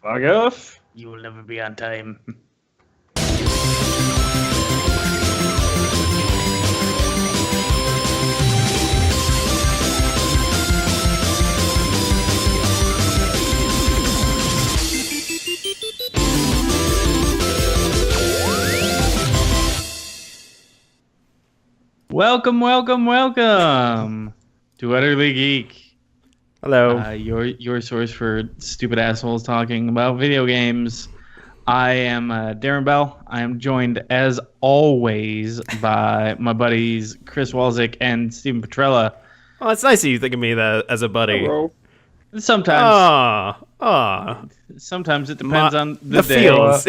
Fuck off. You will never be on time. Welcome to Utterly Geek. Hello. Your source for stupid assholes talking about video games. I am Darren Bell. I am joined, as always, by my buddies Chris Walzik and Stephen Petrella. Oh, it's nice that you think of me as a buddy. Hello. Sometimes it depends on the day. feels.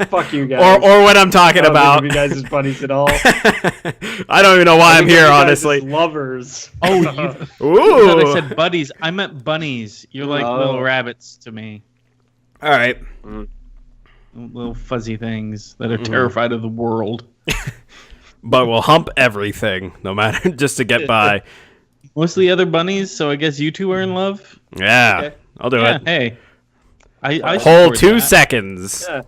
Fuck you guys. or what I'm talking I don't about. think of you guys as buddies at all. I don't even know why I'm Think of here, you guys honestly. as lovers. Oh, you Ooh. thought I said buddies. I meant bunnies. You're like Oh. little rabbits to me. All right. Little fuzzy things that are terrified of the world. But we'll hump everything, no matter, just to get by. Most of the other bunnies, so I guess you two are in love? Yeah. Okay. I'll do Yeah, it. hey. I Whole support 2 that. seconds. Yeah.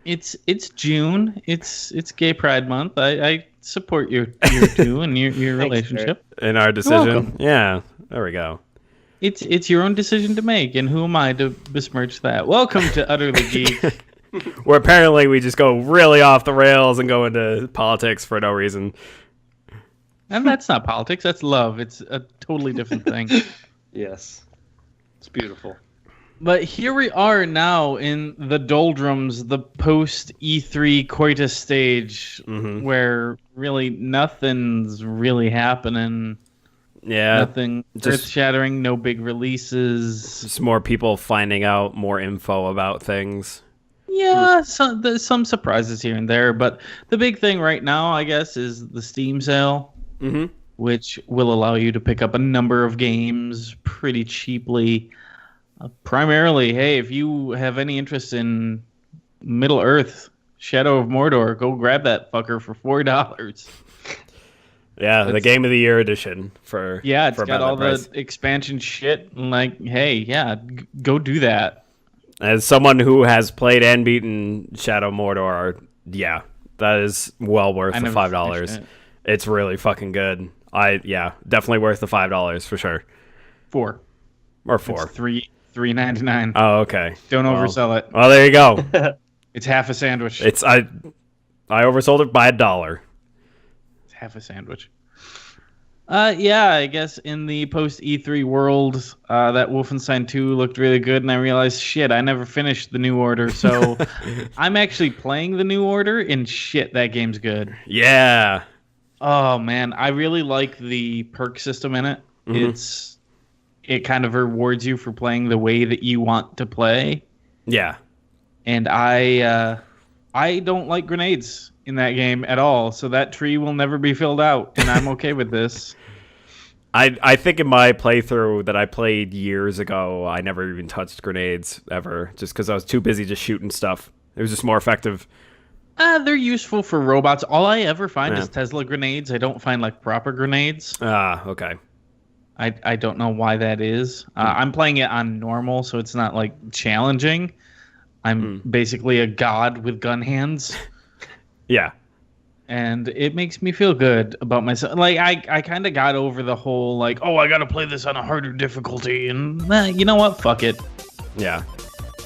It's June. It's Gay Pride Month. I support your two and your relationship. In our decision. Yeah. There we go. It's your own decision to make, and who am I to besmirch that? Welcome to Utterly Geek. Where apparently we just go really off the rails and go into politics for no reason. And that's not politics, that's love. It's a totally different thing. Yes. It's beautiful. But here we are now in the doldrums, the post E3 coitus stage, where really nothing's really happening. Yeah. Nothing just- earth-shattering, no big releases. Just more people finding out more info about things. Yeah, there's some surprises here and there, but the big thing right now, I guess, is the Steam sale, which will allow you to pick up a number of games pretty cheaply. Primarily, hey, if you have any interest in Middle-earth, Shadow of Mordor, go grab that fucker for $4. Yeah, the Game of the Year edition for Yeah, it's for got about all that price. the expansion shit, and like, hey, yeah, go do that. As someone who has played and beaten Shadow Mordor, yeah, that is well worth I the never $5. finished it. It's really fucking good. Definitely worth the $5 for sure. 4. Or 4. It's $3.99. Oh, okay. Don't Well- oversell it. Well, there you go. It's half a sandwich. It's I oversold it by $1. It's half a sandwich. Yeah, I guess in the post E3 world, that Wolfenstein 2 looked really good, and I realized, shit, I never finished the New Order, so I'm actually playing the New Order, and shit, that game's good. Yeah. Oh man, I really like the perk system in it. It kind of rewards you for playing the way that you want to play, Yeah. and I don't like grenades in that game at all, so that tree will never be filled out, and I'm okay with this. I think in my playthrough that I played years ago, I never even touched grenades ever, just because I was too busy just shooting stuff. It was just more effective. They're useful for robots. All I ever find Yeah. is Tesla grenades. I don't find like proper grenades. Ah, okay. I don't know why that is. I'm playing it on normal, so it's not like challenging. I'm basically a god with gun hands, Yeah. and it makes me feel good about myself. Like I kind of got over the whole like, oh, I gotta play this on a harder difficulty, and you know what? Fuck it. Yeah.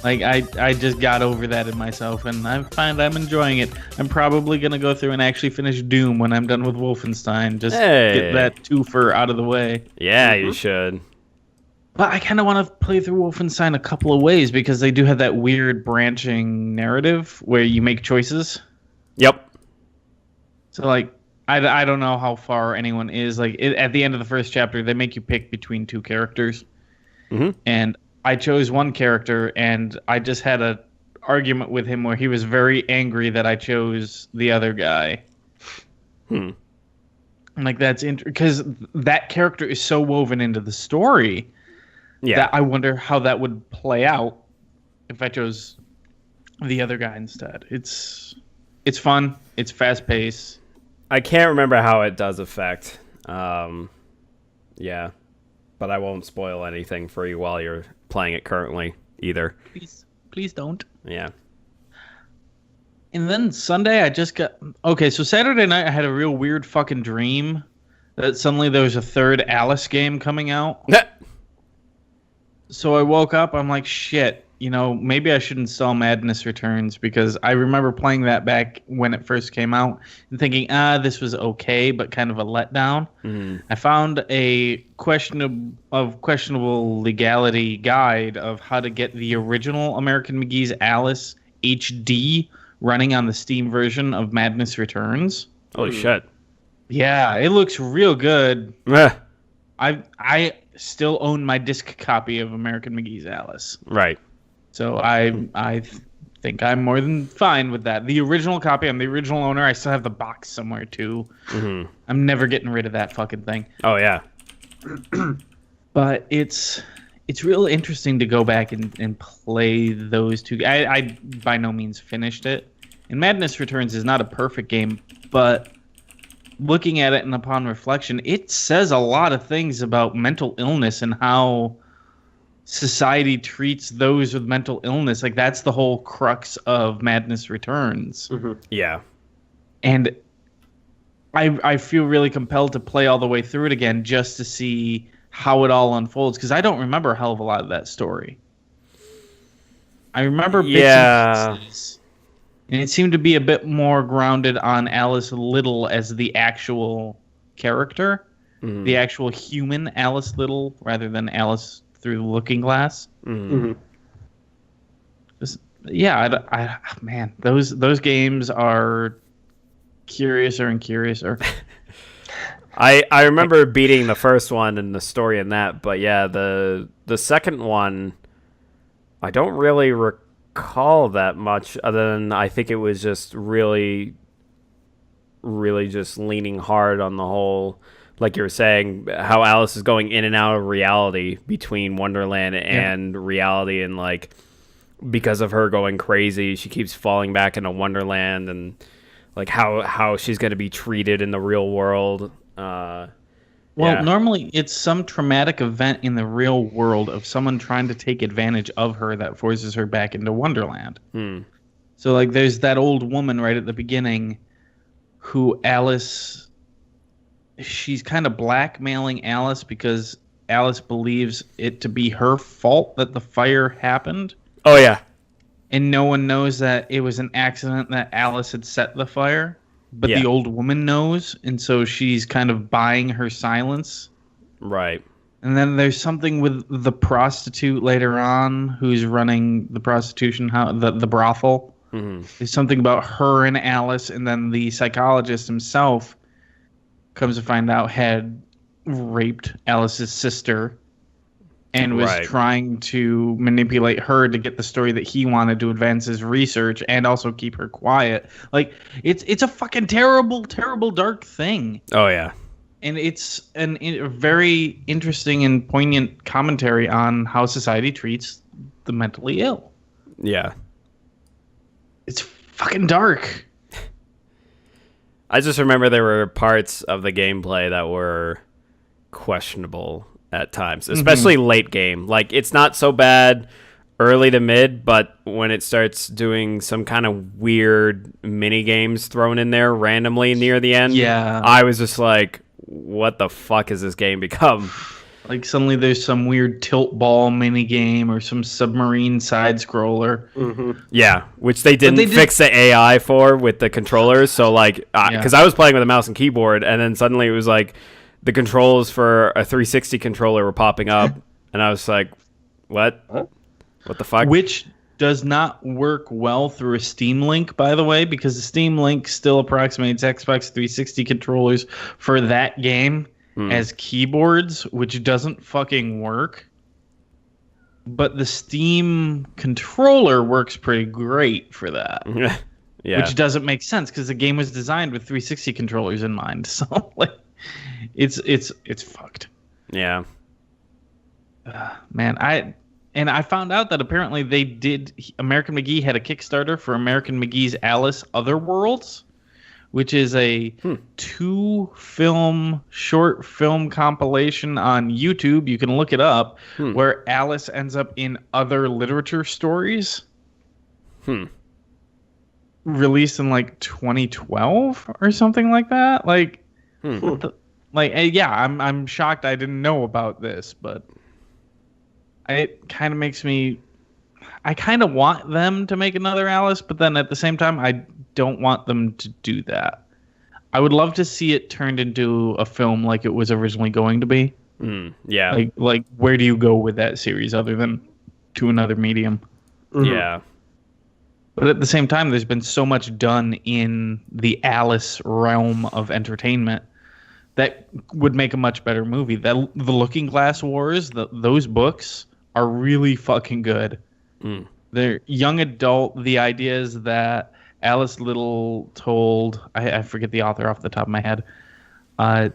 Like I just got over that in myself, and I find I'm enjoying it. I'm probably gonna go through and actually finish Doom when I'm done with Wolfenstein. Just Hey. get that twofer out of the way. Yeah, you should. But I kind of want to play through Wolfenstein a couple of ways because they do have that weird branching narrative where you make choices. Yep. So like I don't know how far anyone is. Like at the end of the first chapter, they make you pick between two characters, and I chose one character, and I just had a argument with him where he was very angry that I chose the other guy. And like that's because that character is so woven into the story Yeah. that I wonder how that would play out if I chose the other guy instead. It's fun. It's fast paced. I can't remember how it does affect. Yeah. But I won't spoil anything for you while you're playing it currently either. Please don't. Yeah. And then Sunday, I just got... Okay, so Saturday night, I had a real weird fucking dream that suddenly there was a third Alice game coming out. So I woke up, I'm like, shit, maybe I should install Madness Returns, because I remember playing that back when it first came out and thinking, this was okay, but kind of a letdown. Mm-hmm. I found a questionable legality guide of how to get the original American McGee's Alice HD running on the Steam version of Madness Returns. Holy shit. Yeah, it looks real good. I still own my disc copy of American McGee's Alice. Right. So I think I'm more than fine with that. The original copy, I'm the original owner. I still have the box somewhere too. Mm-hmm. I'm never getting rid of that fucking thing. Oh yeah. But it's real interesting to go back and play those two. I by no means finished it. And Madness Returns is not a perfect game, but looking at it and upon reflection, it says a lot of things about mental illness and how society treats those with mental illness. Like, that's the whole crux of Madness Returns. Mm-hmm. Yeah. And I feel really compelled to play all the way through it again just to see how it all unfolds, because I don't remember a hell of a lot of that story. I remember bits and pieces. And it seemed to be a bit more grounded on Alice Little as the actual character, the actual human Alice Little, rather than Alice through the looking glass. Mm-hmm. Man, those games are curiouser and curiouser. I remember beating the first one and the story in that, but yeah, the second one, I don't really recall that much, other than I think it was just really just leaning hard on the whole, like you were saying, how Alice is going in and out of reality between Wonderland and reality, and like because of her going crazy, she keeps falling back into Wonderland, and like how she's going to be treated in the real world. Normally it's some traumatic event in the real world of someone trying to take advantage of her that forces her back into Wonderland. So like there's that old woman right at the beginning who she's kind of blackmailing Alice because Alice believes it to be her fault that the fire happened. Oh yeah. And no one knows that it was an accident that Alice had set the fire. But the old woman knows, and so she's kind of buying her silence. Right. And then there's something with the prostitute later on who's running the prostitution house, the brothel. Mm-hmm. There's something about her and Alice, and then the psychologist himself comes to find out had raped Alice's sister and was trying to manipulate her to get the story that he wanted to advance his research and also keep her quiet. Like, it's a fucking terrible, terrible, dark thing. Oh, yeah. And it's a very interesting and poignant commentary on how society treats the mentally ill. Yeah. It's fucking dark. I just remember there were parts of the gameplay that were questionable at times, especially late game. Like, it's not so bad early to mid, but when it starts doing some kind of weird mini games thrown in there randomly near the end, I was just like, what the fuck has this game become? Like, suddenly there's some weird tilt ball mini game or some submarine side scroller. Mm-hmm. Yeah, which they didn't fix the AI for with the controllers. So like, because I was playing with a mouse and keyboard, and then suddenly it was like the controls for a 360 controller were popping up, and I was like, what? What the fuck? Which does not work well through a Steam Link, by the way, because the Steam Link still approximates Xbox 360 controllers for that game as keyboards, which doesn't fucking work. But the Steam controller works pretty great for that. Yeah. Which doesn't make sense because the game was designed with 360 controllers in mind. So like, it's fucked. Yeah. Man, I found out that apparently American McGee had a Kickstarter for American McGee's Alice Other Worlds, which is a 2-film short film compilation on YouTube. You can look it up, where Alice ends up in other literature stories. Released in like 2012 or something like that. Like, yeah, I'm shocked I didn't know about this, but it kind of makes me. I kind of want them to make another Alice, but then at the same time, I don't want them to do that. I would love to see it turned into a film like it was originally going to be. Yeah. Like where do you go with that series other than to another medium? Yeah. But at the same time, there's been so much done in the Alice realm of entertainment that would make a much better movie. The Looking Glass Wars, those books are really fucking good. They're young adult. The idea is that Alice Little told, I forget the author off the top of my head, her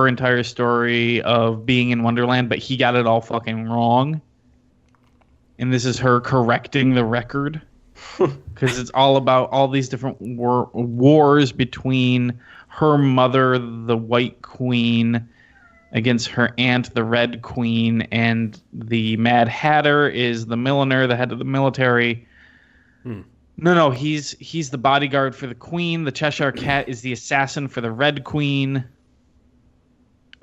entire story of being in Wonderland, but he got it all fucking wrong. And this is her correcting the record. Because it's all about all these different wars between her mother, the White Queen, against her aunt, the Red Queen, and the Mad Hatter is the milliner, the head of the military. No, he's the bodyguard for the Queen. The Cheshire Cat is the assassin for the Red Queen.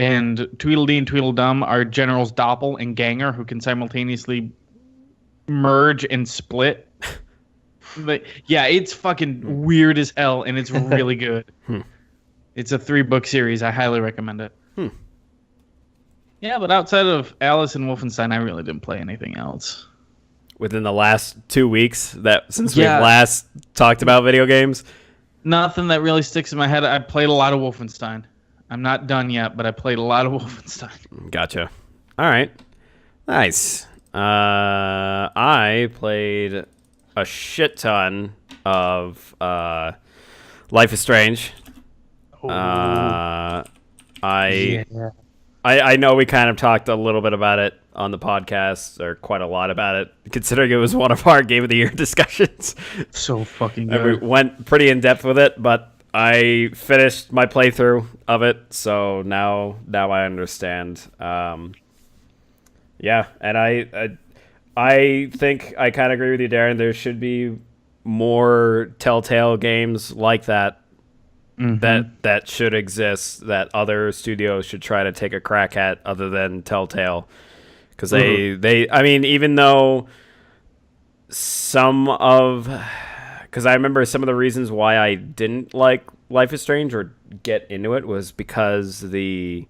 And Tweedledee and Tweedledum are Generals Doppel and Ganger, who can simultaneously merge and split. But yeah, it's fucking weird as hell, and it's really good. It's a 3-book series. I highly recommend it. Yeah, but outside of Alice and Wolfenstein, I really didn't play anything else. Within the last 2 weeks, since we've last talked about video games? Nothing that really sticks in my head. I played a lot of Wolfenstein. I'm not done yet, but I played a lot of Wolfenstein. Gotcha. All right. Nice. I played a shit ton of Life is Strange. I know we kind of talked a little bit about it on the podcast, or quite a lot about it, considering it was one of our Game of the Year discussions. So fucking good. And we went pretty in depth with it, but I finished my playthrough of it, so now I understand. Yeah, and I think I kind of agree with you, Darren. There should be more Telltale games like that. That should exist, that other studios should try to take a crack at, other than Telltale, because I mean, even though because I remember some of the reasons why I didn't like Life is Strange or get into it was because the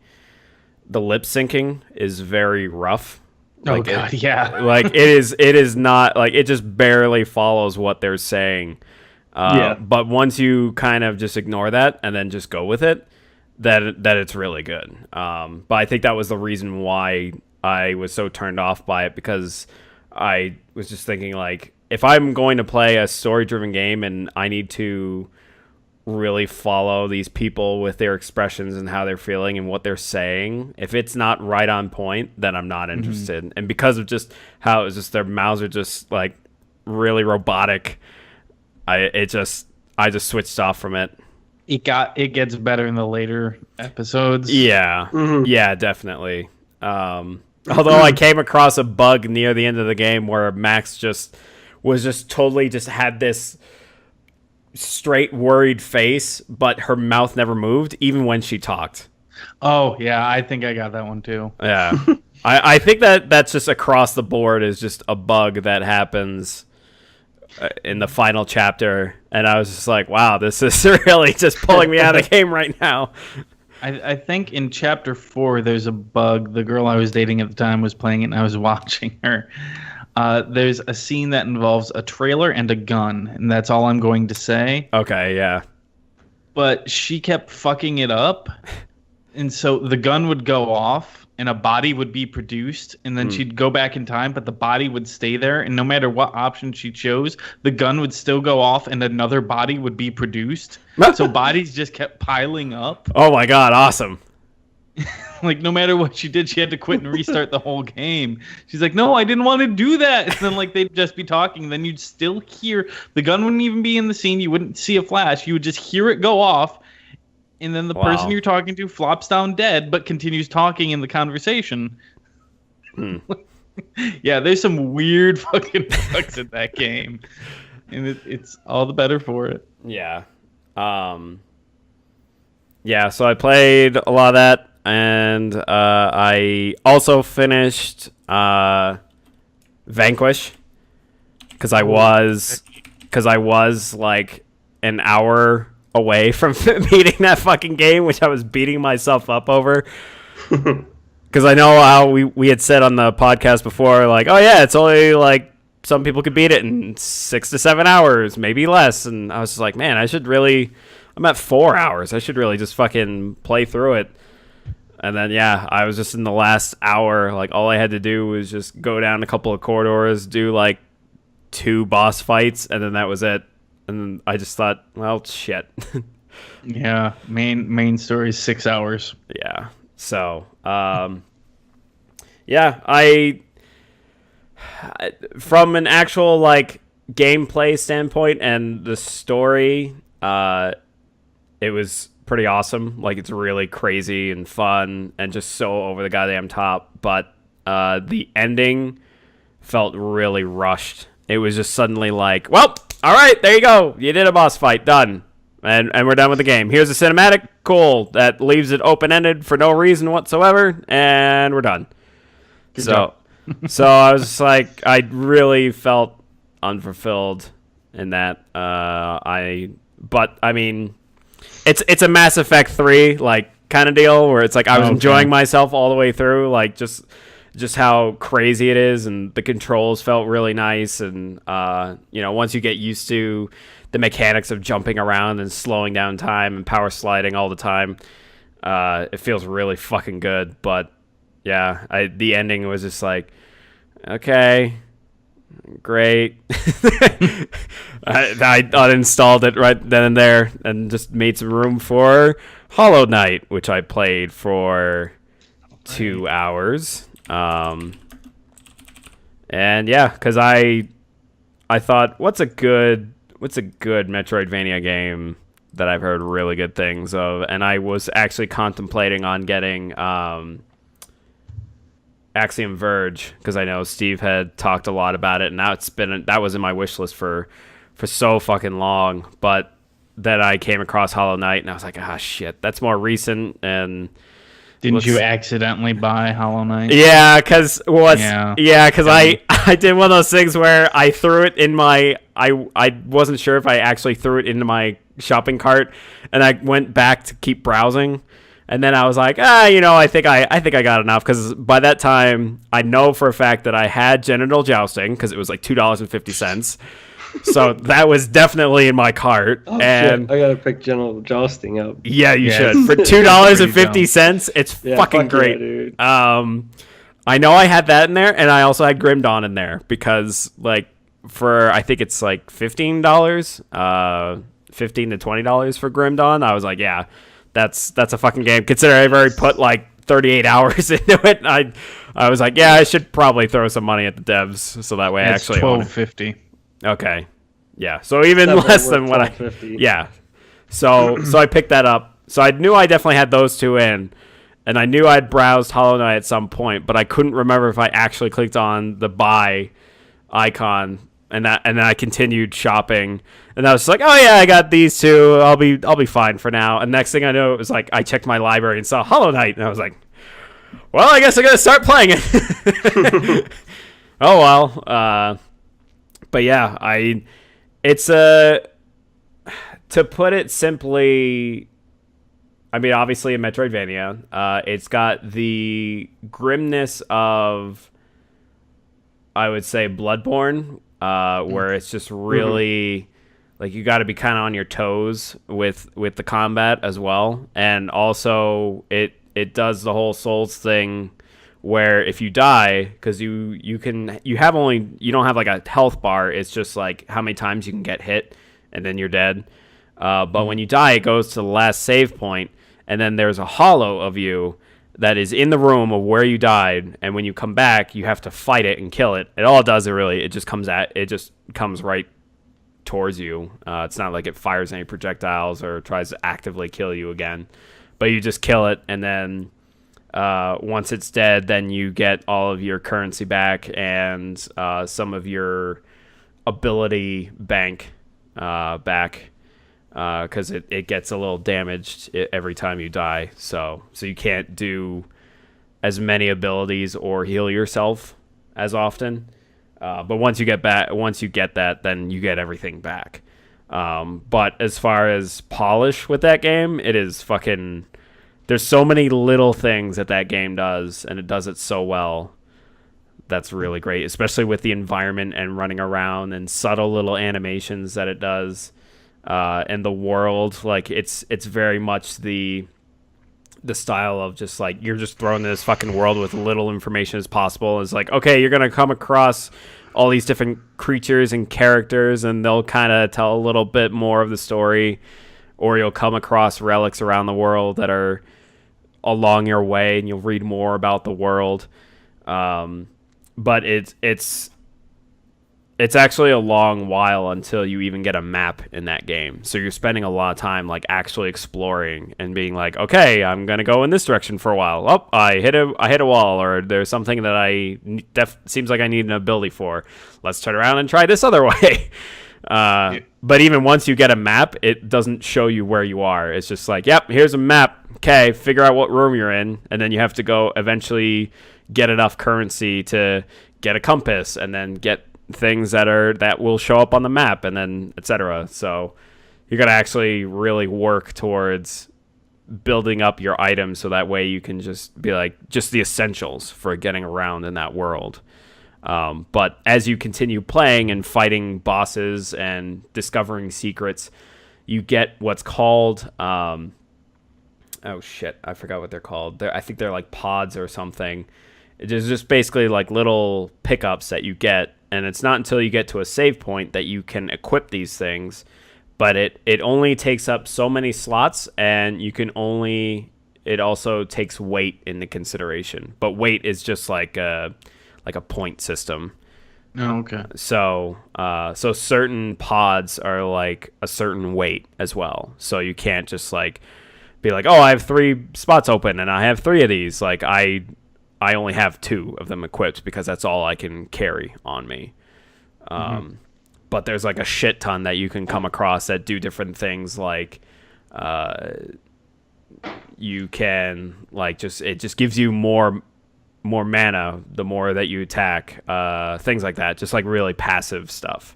lip syncing is very rough. Like like it is not, like, it just barely follows what they're saying. But once you kind of just ignore that and then just go with it, that it's really good. But I think that was the reason why I was so turned off by it, because I was just thinking, like, if I'm going to play a story-driven game and I need to really follow these people with their expressions and how they're feeling and what they're saying, if it's not right on point, then I'm not interested. And because of just how it was just their mouths are just like really robotic, I just switched off from it. It gets better in the later episodes. Yeah. Yeah, definitely. Although I came across a bug near the end of the game where Max was totally had this straight worried face, but her mouth never moved even when she talked. Oh yeah, I think I got that one too. Yeah. I think that's just across the board, is just a bug that happens in the final chapter, and I was just like, wow, this is really just pulling me out of the game right now. I think in chapter 4 there's a bug. The girl I was dating at the time was playing it and I was watching her. There's a scene that involves a trailer and a gun, and that's all I'm going to say. Okay, yeah. But she kept fucking it up, and so the gun would go off and a body would be produced, and then she'd go back in time, but the body would stay there, and no matter what option she chose, the gun would still go off and another body would be produced. So bodies just kept piling up. Oh my god, awesome. Like, no matter what she did, she had to quit and restart the whole game. She's like, no, I didn't want to do that. And then, like, they'd just be talking. Then you'd still hear, the gun wouldn't even be in the scene. You wouldn't see a flash. You would just hear it go off. And then the person you're talking to flops down dead, but continues talking in the conversation. Yeah, there's some weird fucking bugs in that game, and it's all the better for it. Yeah. Yeah, so I played a lot of that, and I also finished Vanquish because I was like an hour away from beating that fucking game, which I was beating myself up over. Because I know how we had said on the podcast before, like, oh yeah, it's only like some people could beat it in 6 to 7 hours, maybe less. And I was just like, man, I'm at 4 hours. I should really just fucking play through it. And then, yeah, I was just in the last hour. Like, all I had to do was just go down a couple of corridors, do like 2 boss fights, and then that was it. And then I just thought, well, shit. Yeah, main story is 6 hours. Yeah. So, yeah, I from an actual like gameplay standpoint and the story, it was pretty awesome. Like, it's really crazy and fun and just so over the goddamn top. But the ending felt really rushed. It was just suddenly like, well, all right, there you go. You did a boss fight, done. And we're done with the game. Here's a cinematic, cool, that leaves it open-ended for no reason whatsoever, and we're done. Good job. So I was just like, I really felt unfulfilled in that. But I mean, it's a Mass Effect 3 like kind of deal where it's like I was enjoying myself all the way through, like just how crazy it is, and the controls felt really nice, and once you get used to the mechanics of jumping around and slowing down time and power sliding all the time, it feels really fucking good. But yeah, the ending was just like, okay, great. I uninstalled it right then and there and just made some room for Hollow Knight, which I played for 2 hours. And yeah, because I thought, what's a good Metroidvania game that I've heard really good things of, and I was actually contemplating on getting Axiom Verge, because I know Steve had talked a lot about it, and now that was in my wish list for so fucking long. But then I came across Hollow Knight, and I was like, ah, shit, that's more recent. And didn't you accidentally buy Hollow Knight? Yeah, because I did one of those things where I threw it in my I wasn't sure if I actually threw it into my shopping cart, and I went back to keep browsing. And then I was like, I think I got enough, because by that time I know for a fact that I had Genital Jousting, because it was like $2.50. So that was definitely in my cart. Oh, and shit. I gotta pick Genital Jousting up. Yeah, you should. For $2.50, it's fucking great. Yeah, dude. I know I had that in there, and I also had Grim Dawn in there, because like for I think it's like $15, $15 to $20 for Grim Dawn. I was like, yeah. That's a fucking game. Considering I've already put like 38 hours into it, I was like, yeah, I should probably throw some money at the devs, so that way I actually own it. $12.50. Okay, yeah, so even less than what yeah. So I picked that up. So I knew I definitely had those two in, and I knew I'd browsed Hollow Knight at some point, but I couldn't remember if I actually clicked on the buy icon, and then I continued shopping. And I was like, oh yeah, I got these two. I'll be fine for now. And next thing I know, it was like I checked my library and saw Hollow Knight, and I was like, well, I guess I gotta start playing it. Oh well. But yeah, it's to put it simply, I mean, obviously a Metroidvania. It's got the grimness of, I would say, Bloodborne, where it's just really. Like, you got to be kind of on your toes with the combat as well. And also, it does the whole Souls thing where if you die, because you don't have like a health bar, it's just like how many times you can get hit and then you're dead. But when you die, it goes to the last save point, and then there's a hollow of you that is in the room of where you died, and when you come back, you have to fight it and kill it. And all it does, it just comes right towards you. It's not like it fires any projectiles or tries to actively kill you again, but you just kill it, and then Once it's dead, then you get all of your currency back and some of your ability bank back, because it gets a little damaged every time you die. So you can't do as many abilities or heal yourself as often. But once you get that, then you get everything back. But as far as polish with that game, it is fucking... There's so many little things that game does, and it does it so well. That's really great, especially with the environment and running around and subtle little animations that it does. And the world, like, it's very much the style of just, like, you're just thrown in this fucking world with little information as possible. It's like, okay, you're going to come across all these different creatures and characters, and they'll kind of tell a little bit more of the story. Or you'll come across relics around the world that are along your way, and you'll read more about the world. But it's actually a long while until you even get a map in that game. So you're spending a lot of time like actually exploring and being like, okay, I'm gonna go in this direction for a while. Oh, I hit a wall, or there's something that seems like I need an ability for. Let's turn around and try this other way. But even once you get a map, it doesn't show you where you are. It's just like, yep, here's a map. Okay, figure out what room you're in, and then you have to go eventually get enough currency to get a compass, and then get things that will show up on the map, and then etc. So you got to actually really work towards building up your items, so that way you can just be like just the essentials for getting around in that world. But as you continue playing and fighting bosses and discovering secrets, you get what's called... oh, shit. I forgot what they're called. I think they're like pods or something. It's just basically like little pickups that you get. And it's not until you get to a save point that you can equip these things. But it only takes up so many slots, and you can only... It also takes weight into consideration. But weight is just like a point system. Oh, okay. So certain pods are like a certain weight as well. So you can't just like be like, oh, I have 3 spots open and I have 3 of these. Like I only have 2 of them equipped because that's all I can carry on me. But there's like a shit ton that you can come across that do different things. Like you can like it just gives you more mana the more that you attack, things like that, just like really passive stuff.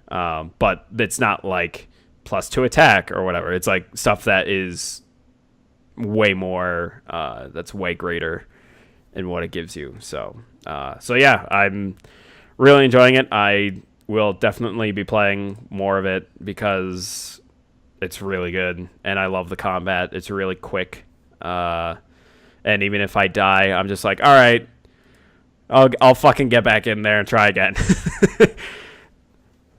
But it's not like +2 attack or whatever. It's like stuff that is way more, that's way greater in what it gives you. So yeah, I'm really enjoying it. I will definitely be playing more of it because it's really good, and I love the combat. It's really quick. And even if I die, I'm just like, all right, I'll fucking get back in there and try again.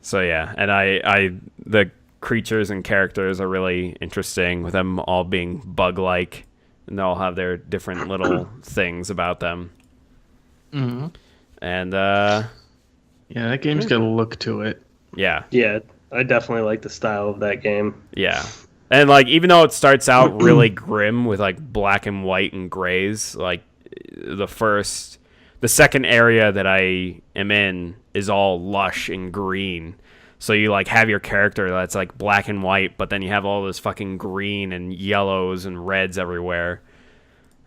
So yeah, and the creatures and characters are really interesting, with them all being bug-like, and they all have their different little things about them. Mm-hmm. And yeah, that game's got a look to it. Yeah. Yeah, I definitely like the style of that game. Yeah. And like, even though it starts out really grim with like black and white and grays, like the second area that I am in is all lush and green. So you like have your character that's like black and white, but then you have all this fucking green and yellows and reds everywhere.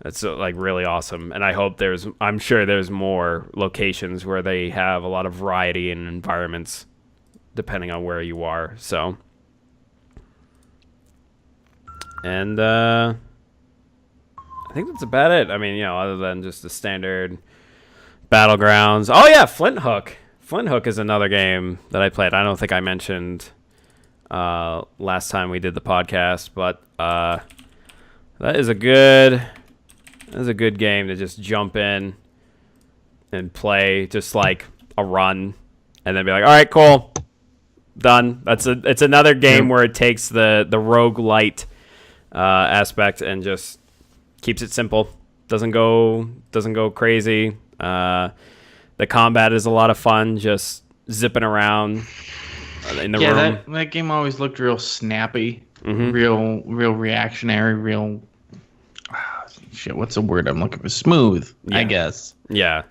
That's like really awesome. And I'm sure there's more locations where they have a lot of variety in environments depending on where you are. So, and I think that's about it. I mean, other than just the standard Battlegrounds. Oh yeah, Flint Hook. Flint Hook is another game that I played. I don't think I mentioned last time we did the podcast, but that is a good game to just jump in and play, just like a run, and then be like, all right, cool, done. It's another game where it takes the roguelite aspect and just keeps it simple. Doesn't go crazy. The combat is a lot of fun, just zipping around in the room. That game always looked real snappy, Mm-hmm. real reactionary, real shit. What's the word I'm looking for? Smooth, Yeah. I guess, Yeah.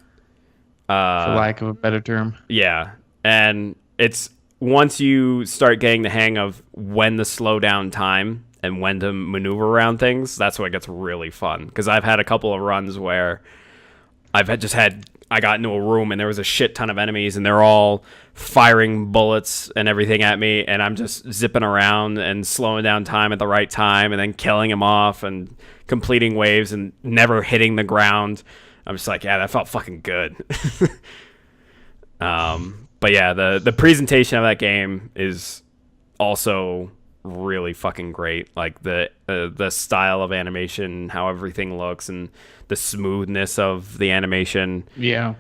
for lack of a better term. Yeah, and it's once you start getting the hang of when to slow down time and when to maneuver around things, that's what gets really fun. Because I've had a couple of runs where I got into a room and there was a shit ton of enemies and they're all firing bullets and everything at me, and I'm just zipping around and slowing down time at the right time and then killing them off and completing waves and never hitting the ground. I'm just like, yeah, that felt fucking good. But yeah, the presentation of that game is also really fucking great. Like the style of animation, how everything looks, and the smoothness of the animation. Yeah.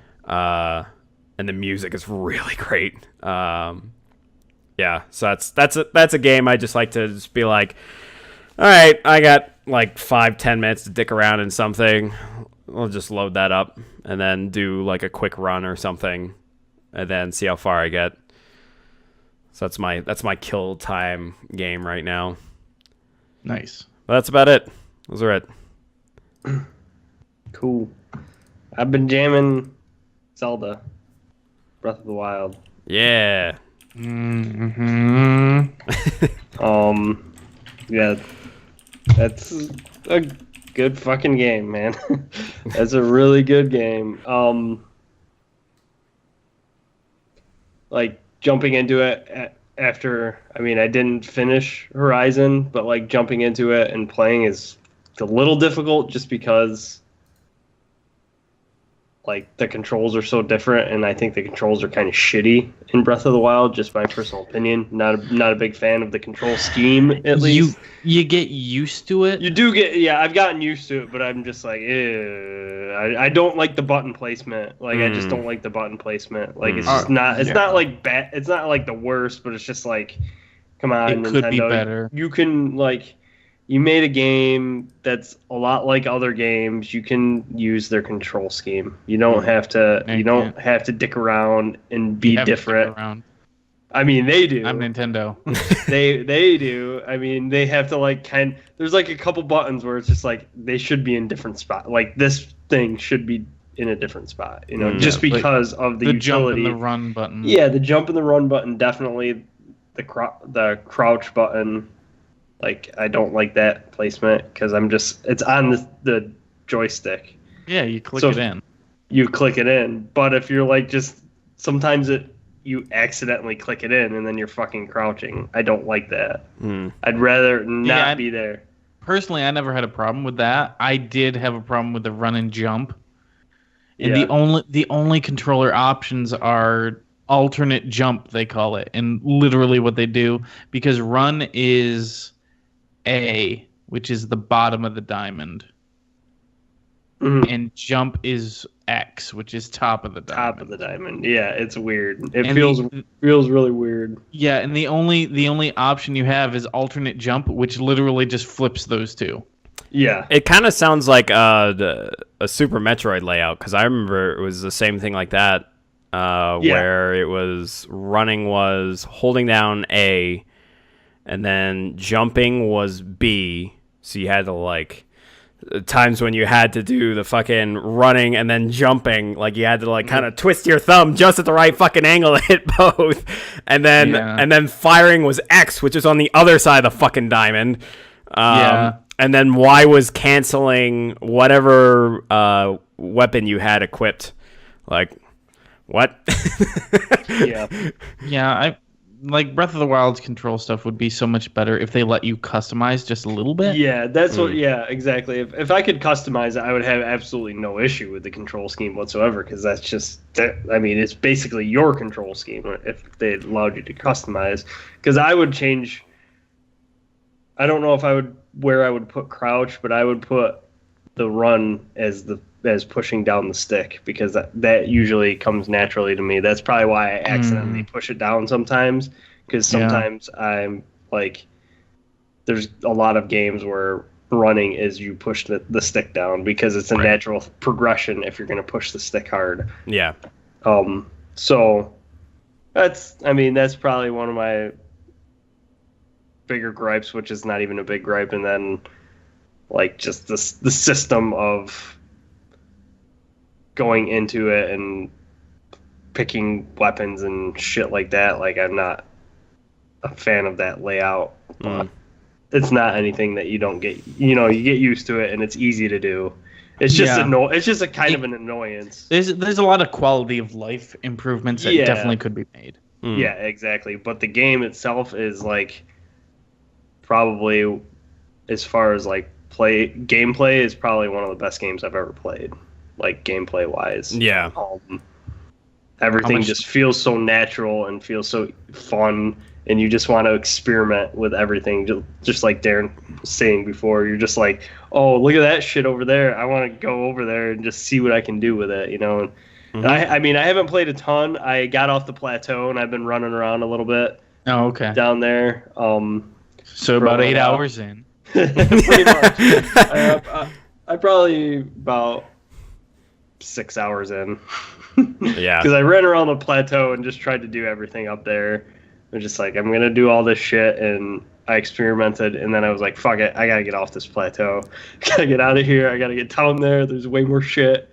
And the music is really great. Yeah, so that's a game I just like to just be like, all right, I got like 5-10 minutes to dick around in something. I'll just load that up and then do like a quick run or something, and then see how far I get. So that's my kill time game right now. Nice. But that's about it. Those are it. Cool. I've been jamming Zelda, Breath of the Wild. Yeah. Mm-hmm. Yeah, that's a good fucking game, man. That's a really good game. Like jumping into it after, I mean, I didn't finish Horizon, but like jumping into it and playing is a little difficult just because like the controls are so different, and I think the controls are kind of shitty in Breath of the Wild. Just my personal opinion. Not a big fan of the control scheme. At least you get used to it. you do get. Yeah, I've gotten used to it, but I'm just like, I don't like the button placement. Like I just don't like the button placement. Like it's just not. It's not like bad. It's not like the worst, but it's just like, come on, It Nintendo. could be better. You can like. You made a game that's a lot like other games. You can use their control scheme. You don't have to. You don't have to dick around and be different. I mean, they do. I'm Nintendo. they do. I mean, they have to like There's like a couple buttons where it's just like they should be in different spots. Like this thing should be in a different spot. You know, just because of the utility. Jump and the run button. Yeah, the jump and the run button definitely. The crouch button. Like, I don't like that placement because it's on the joystick. Yeah, you click it in. You click it in. But if you're like sometimes you accidentally click it in and then you're fucking crouching. I don't like that. I'd rather not be there. Personally, I never had a problem with that. I did have a problem with the run and jump. And the only controller options are alternate jump, they call it. And literally what they do, because run is A, which is the bottom of the diamond. And jump is X, which is top of the diamond. Top of the diamond. Yeah, it's weird. It feels really weird. Yeah, and the only option you have is alternate jump, which literally just flips those two. Yeah. It kind of sounds like a Super Metroid layout, because I remember it was the same thing like that, where it was running was holding down A, and then jumping was B, so you had to like times when you had to do the fucking running and then jumping, like you had to like kind of twist your thumb just at the right fucking angle to hit both, and then firing was X, which is on the other side of the fucking diamond. And then Y was canceling whatever weapon you had equipped. Like, what? Yeah. Like Breath of the Wild's control stuff would be so much better if they let you customize just a little bit. Yeah, that's what. Yeah, exactly. If I could customize it, I would have absolutely no issue with the control scheme whatsoever, because that's just. I mean, it's basically your control scheme if they allowed you to customize. Because I would change. I don't know if where I would put crouch, but I would put the run as pushing down the stick, because that usually comes naturally to me. That's probably why I accidentally push it down sometimes, because sometimes I'm like, there's a lot of games where running is you push the stick down, because it's a natural progression if you're going to push the stick hard. Yeah. So that's probably one of my bigger gripes, which is not even a big gripe. And then like just the system of going into it and picking weapons and shit like that. Like, I'm not a fan of that layout. But it's not anything that you don't get. You get used to it, and it's easy to do. It's just it's just a kind of an annoyance. There's a lot of quality of life improvements that definitely could be made. Yeah, exactly. But the game itself is like probably, as far as like gameplay, is probably one of the best games I've ever played. Like gameplay wise. Yeah. Everything just feels so natural and feels so fun, and you just want to experiment with everything. Just like Darren was saying before, you're just like, oh, look at that shit over there. I want to go over there and just see what I can do with it, And I mean, I haven't played a ton. I got off the plateau, and I've been running around a little bit. Oh, okay. Down there. So about 8 hours in. Pretty much. I probably about 6 hours in. Yeah. Because I ran around the plateau and just tried to do everything up there. I'm just like, I'm gonna do all this shit, and I experimented, and then I was like, fuck it, I gotta get off this plateau. I gotta get out of here. I gotta get down there. There's way more shit,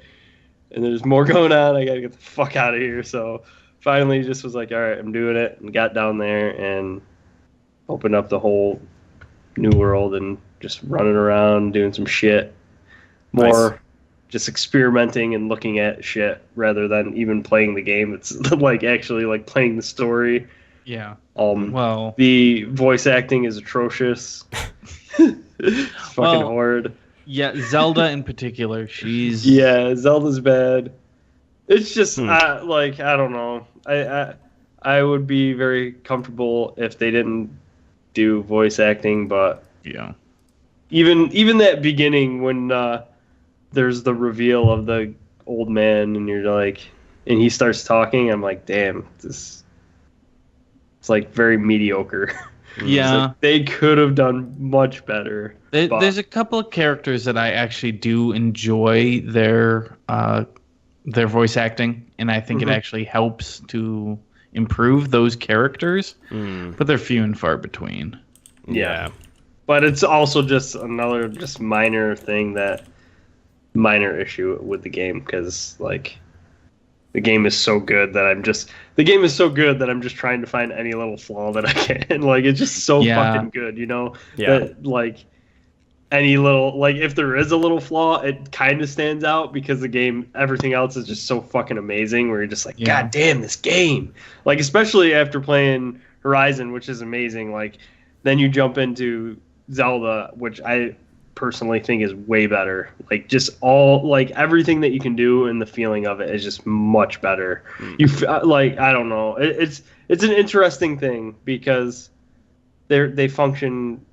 and there's more going on. I gotta get the fuck out of here. So finally, just was like, all right, I'm doing it, and got down there and opened up the whole new world and just running around doing some shit. More. Nice. Just experimenting and looking at shit rather than even playing the game. It's like actually like playing the story. Yeah. Well, the voice acting is atrocious. It's fucking hard. Yeah, Zelda in particular, she's Zelda's bad. It's just I don't know. I would be very comfortable if they didn't do voice acting, but yeah. Even that beginning when there's the reveal of the old man, and you're like, and he starts talking. I'm like, damn, it's like very mediocre. Yeah, like they could have done much better. There's a couple of characters that I actually do enjoy their voice acting, and I think it actually helps to improve those characters. But they're few and far between. Yeah, but it's also just another minor thing minor issue with the game, because like the game is so good that I'm just trying to find any little flaw that I can. Like, it's just so fucking good, that like any little, like if there is a little flaw, it kind of stands out because the game, everything else is just so fucking amazing, where you're just like, god damn, this game. Like, especially after playing Horizon, which is amazing, like then you jump into Zelda, which I personally think is way better. Like, just all, like everything that you can do and the feeling of it is just much better. You like, I don't know, it's an interesting thing because they function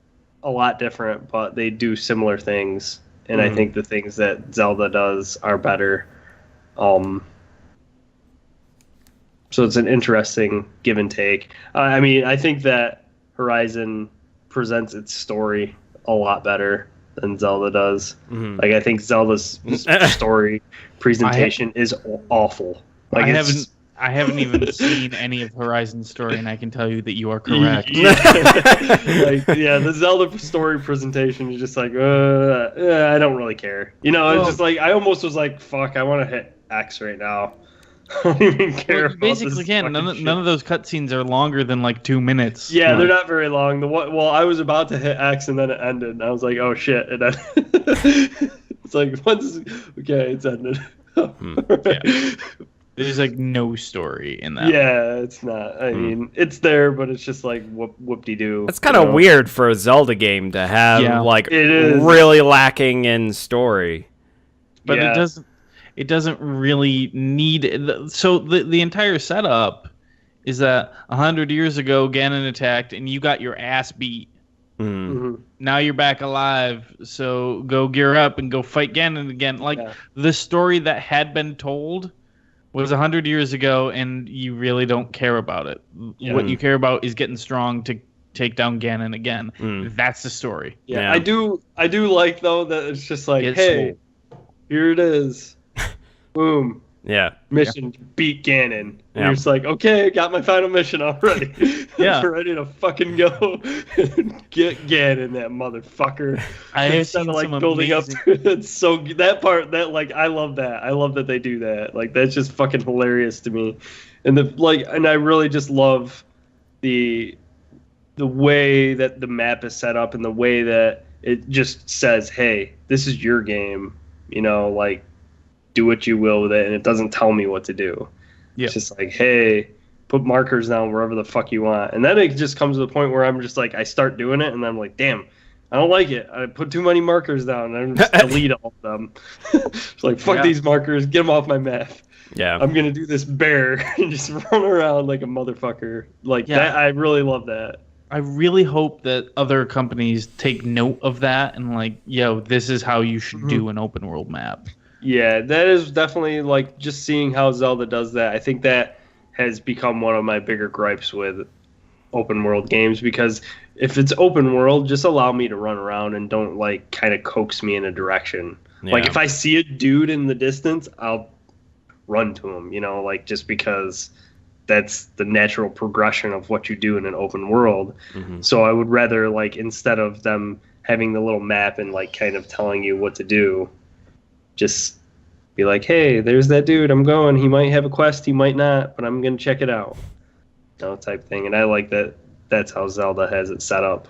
a lot different, but they do similar things, and I think the things that Zelda does are better. So it's an interesting give and take. I mean, I think that Horizon presents its story a lot better than Zelda does. Like, I think Zelda's story presentation is awful. Like, I haven't even seen any of Horizon's story, and I can tell you that you are correct. The Zelda story presentation is just like, I don't really care. It's just like, I almost was like, fuck, I want to hit X right now. I don't even care. Well, basically, none of those cutscenes are longer than like 2 minutes. Yeah, they're not very long. I was about to hit X and then it ended. And I was like, oh shit! And then it's like, okay, it's ended. There's like no story in that. Yeah, it's not. I mean, it's there, but it's just like whoop-de-doo. It's kind of weird for a Zelda game to have like really lacking in story. But it doesn't really need. So the entire setup is that 100 years ago Ganon attacked and you got your ass beat. Now you're back alive, so go gear up and go fight Ganon again. Like, the story that had been told was 100 years ago, and you really don't care about it. What you care about is getting strong to take down Ganon again. That's the story. I do like, though, that it's just like, hey, here it is. Boom. Yeah. mission, beat Ganon. And Yeah. you're just like, okay, got my final mission already. Yeah. I'm ready to fucking go get Ganon, that motherfucker. I have Instead seen of like some building amazing... up to it. It's so that part that like I love that. I love that they do that. Like that's just fucking hilarious to me. And I really just love the way that the map is set up and the way that it just says, hey, this is your game, you know, like do what you will with it, and it doesn't tell me what to do. Yep. It's just like, hey, put markers down wherever the fuck you want. And then it just comes to the point where I'm just like, I start doing it and then I'm like, damn, I don't like it. I put too many markers down and I just delete all of them. It's like, fuck these markers, get them off my map. Yeah. I'm gonna do this bear and just run around like a motherfucker. Like that, I really love that. I really hope that other companies take note of that and like, yo, this is how you should do an open world map. Yeah, that is definitely like just seeing how Zelda does that. I think that has become one of my bigger gripes with open world games, because if it's open world, just allow me to run around and don't like kind of coax me in a direction. Yeah. Like if I see a dude in the distance, I'll run to him, you know, like just because that's the natural progression of what you do in an open world. Mm-hmm. So I would rather, like, instead of them having the little map and like kind of telling you what to do, just be like, hey, there's that dude, I'm going, he might have a quest, he might not, but I'm gonna check it out, you know, type thing. And I like that that's how Zelda has it set up.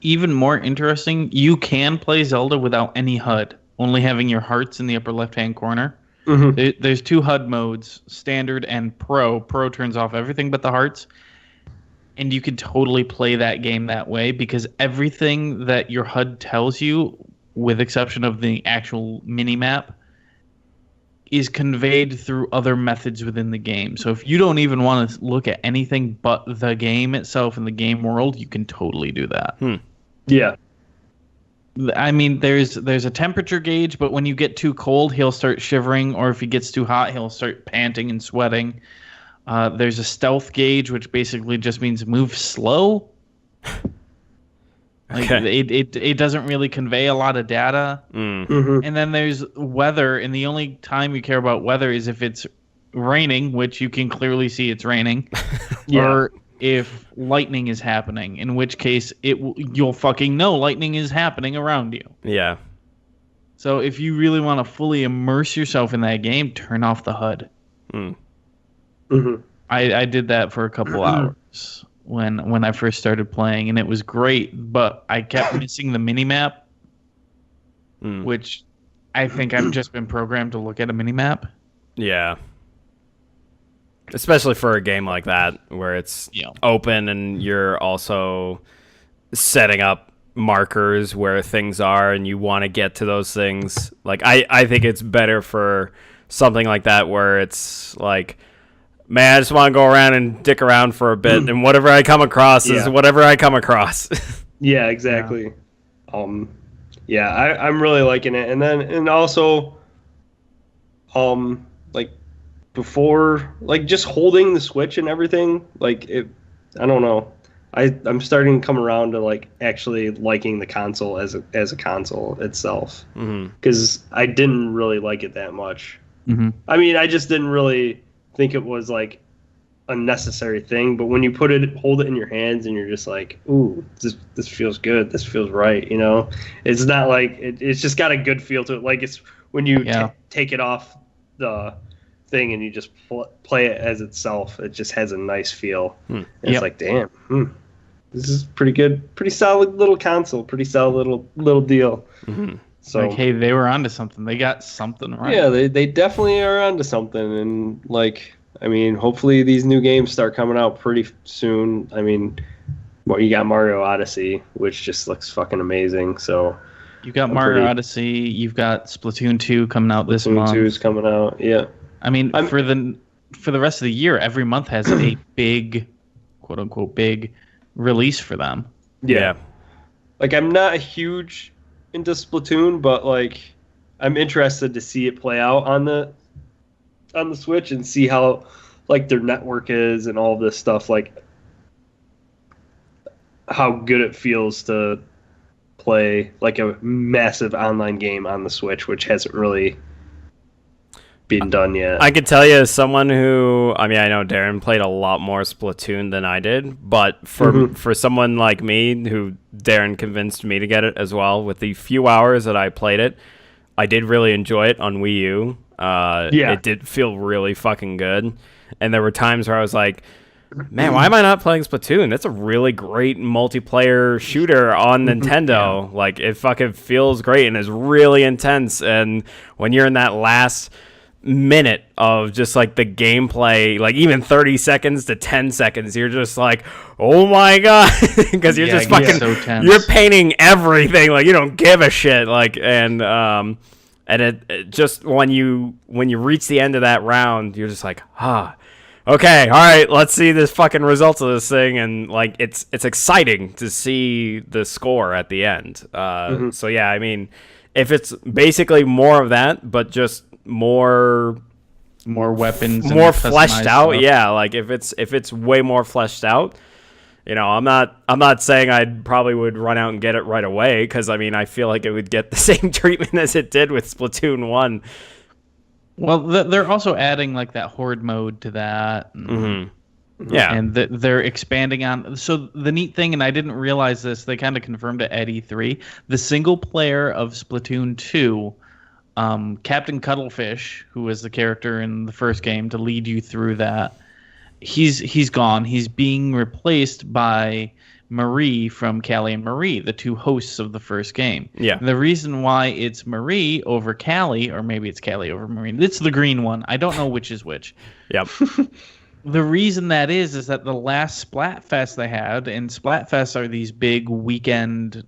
Even more interesting, you can play Zelda without any HUD, only having your hearts in the upper left hand corner. Mm-hmm. There's two HUD modes, standard and pro. Pro turns off everything but the hearts. And you can totally play that game that way, because everything that your HUD tells you, with exception of the actual mini-map, is conveyed through other methods within the game. So if you don't even want to look at anything but the game itself and the game world, you can totally do that. Yeah. I mean, there's a temperature gauge, but when you get too cold, he'll start shivering, or if he gets too hot, he'll start panting and sweating. There's a stealth gauge, which basically just means move slow. Like, Okay. it doesn't really convey a lot of data. Mm-hmm. And then there's weather, and the only time you care about weather is if it's raining, which you can clearly see it's raining, or if lightning is happening, in which case you'll fucking know lightning is happening around you. Yeah. So if you really want to fully immerse yourself in that game, turn off the HUD. Mm-hmm. I did that for a couple hours when I first started playing, and it was great, but I kept missing the mini-map, which I think I've just been programmed to look at a mini-map. Yeah. Especially for a game like that, where it's open and you're also setting up markers where things are and you want to get to those things. Like, I think it's better for something like that where it's like, man, I just want to go around and dick around for a bit, and whatever I come across is whatever I come across. Yeah, exactly. Yeah, I'm really liking it. And also, like, before, like, just holding the Switch and everything, like, I don't know. I'm starting to come around to like actually liking the console as a console itself, because I didn't really like it that much. I mean, I just didn't really think it was like a necessary thing. But when you hold it in your hands and you're just like, ooh, this feels good, this feels right, you know. It's not like it's just got a good feel to it. Like, it's when you take it off the thing and you just play it as itself, it just has a nice feel. And it's like, damn, this is pretty good, pretty solid little console, pretty solid little deal. So, like, hey, they were onto something. They got something right. Yeah, they definitely are onto something. And like, I mean, hopefully these new games start coming out pretty soon. I mean, you got Mario Odyssey, which just looks fucking amazing. So you've got Mario Odyssey, you've got Splatoon 2 coming out this month. Splatoon 2 is coming out. Yeah. I mean, for the rest of the year, every month has a big, quote unquote, big release for them. Yeah. Like, I'm not a huge into Splatoon, but like, I'm interested to see it play out on the Switch and see how like their network is and all this stuff, like how good it feels to play like a massive online game on the Switch, which hasn't really been done yet. I could tell you as someone who, I mean, I know Darren played a lot more Splatoon than I did, but for someone like me who Darren convinced me to get it as well, with the few hours that I played it, I did really enjoy it on Wii U. It did feel really fucking good. And there were times where I was like, man, why am I not playing Splatoon? That's a really great multiplayer shooter on Nintendo. Yeah. Like, it fucking feels great and is really intense. And when you're in that last minute of just like the gameplay, like even 30 seconds to 10 seconds, you're just like, oh my god, because you're just fucking so tense. You're painting everything, like you don't give a shit, like, and it just when you reach the end of that round, you're just like, okay, all right, let's see this fucking results of this thing. And like it's exciting to see the score at the end. So yeah, I mean, if it's basically more of that but just more weapons, more fleshed out stuff. Yeah, like if it's way more fleshed out, you know, I'm not saying I probably would run out and get it right away, because I mean I feel like it would get the same treatment as it did with Splatoon 1. Well, they're also adding like that horde mode to that. Yeah, and they're expanding on. So the neat thing, and I didn't realize this, they kind of confirmed it at E3. The single player of Splatoon 2. Captain Cuttlefish, who was the character in the first game to lead you through that, he's gone. He's being replaced by Marie from Callie and Marie, the two hosts of the first game. Yeah. The reason why it's Marie over Callie, or maybe it's Callie over Marie, it's the green one. I don't know which is which. Yep. The reason that is that the last Splatfest they had, and Splatfests are these big weekend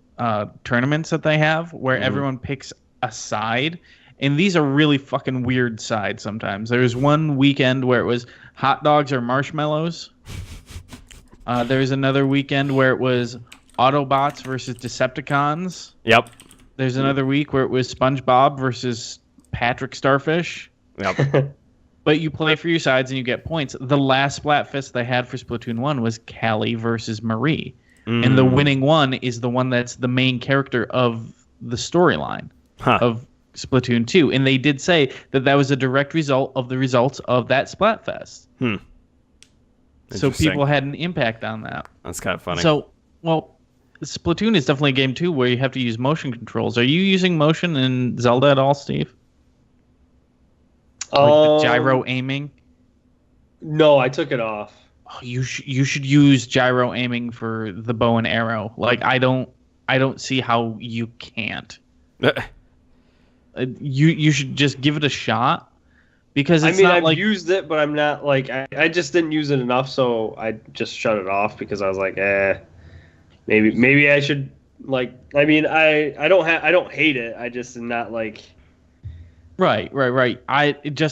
tournaments that they have where everyone picks a side. And these are really fucking weird sides sometimes. There was one weekend where it was hot dogs or marshmallows. There's another weekend where it was Autobots versus Decepticons. Yep. There's another week where it was SpongeBob versus Patrick Starfish. Yep. But you play for your sides and you get points. The last Splatfest they had for Splatoon 1 was Callie versus Marie. And the winning one is the one that's the main character of the storyline of Splatoon 2, and they did say that was a direct result of the results of that Splatfest. So people had an impact on that. That's kind of funny. So, well, Splatoon is definitely a game too where you have to use motion controls. Are you using motion in Zelda at all, Steve? Like the gyro aiming? No, I took it off. Oh, you should use gyro aiming for the bow and arrow. Like I don't see how you can't. You should just give it a shot, because it's not I've used it, but I'm not like I just didn't use it enough, so I just shut it off because I was like, maybe I should like. I mean, I don't hate it. I just am not like. Right.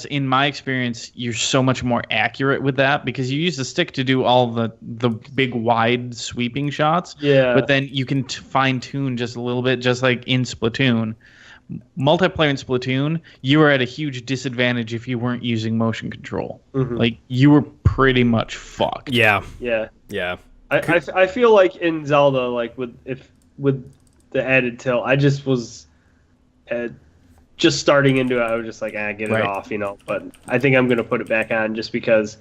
In my experience, you're so much more accurate with that because you use the stick to do all the big wide sweeping shots. Yeah. But then you can fine tune just a little bit, just like in Splatoon. Multiplayer in Splatoon, you were at a huge disadvantage if you weren't using motion control. Like you were pretty much fucked. Yeah. I feel like in Zelda, like with the added tilt, I just was just starting into it. I was just like, get it off, you know. But I think I'm gonna put it back on just because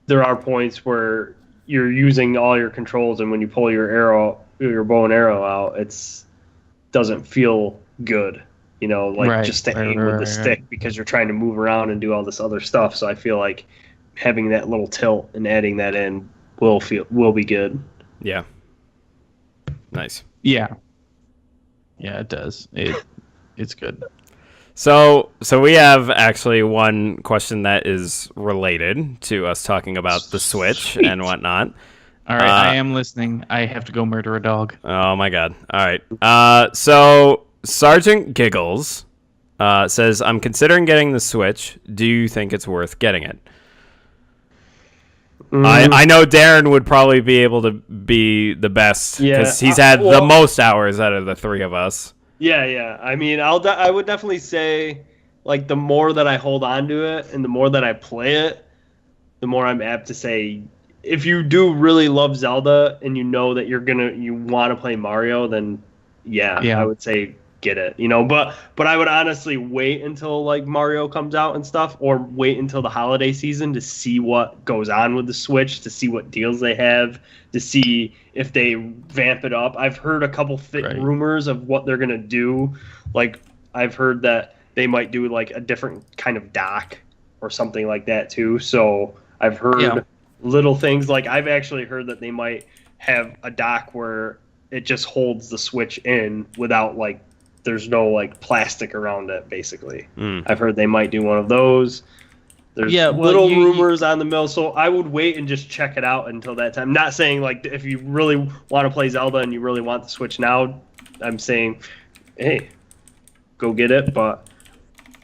there are points where you're using all your controls, and when you pull your bow and arrow out, it's doesn't feel good, you know, like just to aim with the stick because you're trying to move around and do all this other stuff. So I feel like having that little tilt and adding that in will be good. Yeah. Nice. Yeah, it does. It's good. So we have actually one question that is related to us talking about the Switch and whatnot. All right, I am listening. I have to go murder a dog. Oh my god. All right. So Sergeant Giggles says, I'm considering getting the Switch. Do you think it's worth getting it? I know Darren would probably be able to be the best because he's had the most hours out of the three of us. Yeah. I mean, I would definitely say, like, the more that I hold on to it and the more that I play it, the more I'm apt to say, if you do really love Zelda and you know that you want to play Mario, then I would say get it, but I would honestly wait until like Mario comes out and stuff, or wait until the holiday season to see what goes on with the Switch, to see what deals they have, to see if they vamp it up. I've heard a couple rumors of what they're gonna do. Like I've heard that they might do like a different kind of dock or something like that too. So I've heard little things, like I've actually heard that they might have a dock where it just holds the Switch in without like, there's no like plastic around it basically. I've heard they might do one of those. There's little rumors on the mill, so I would wait and just check it out until that time. Not saying like if you really want to play Zelda and you really want the Switch now, I'm saying, hey, go get it. But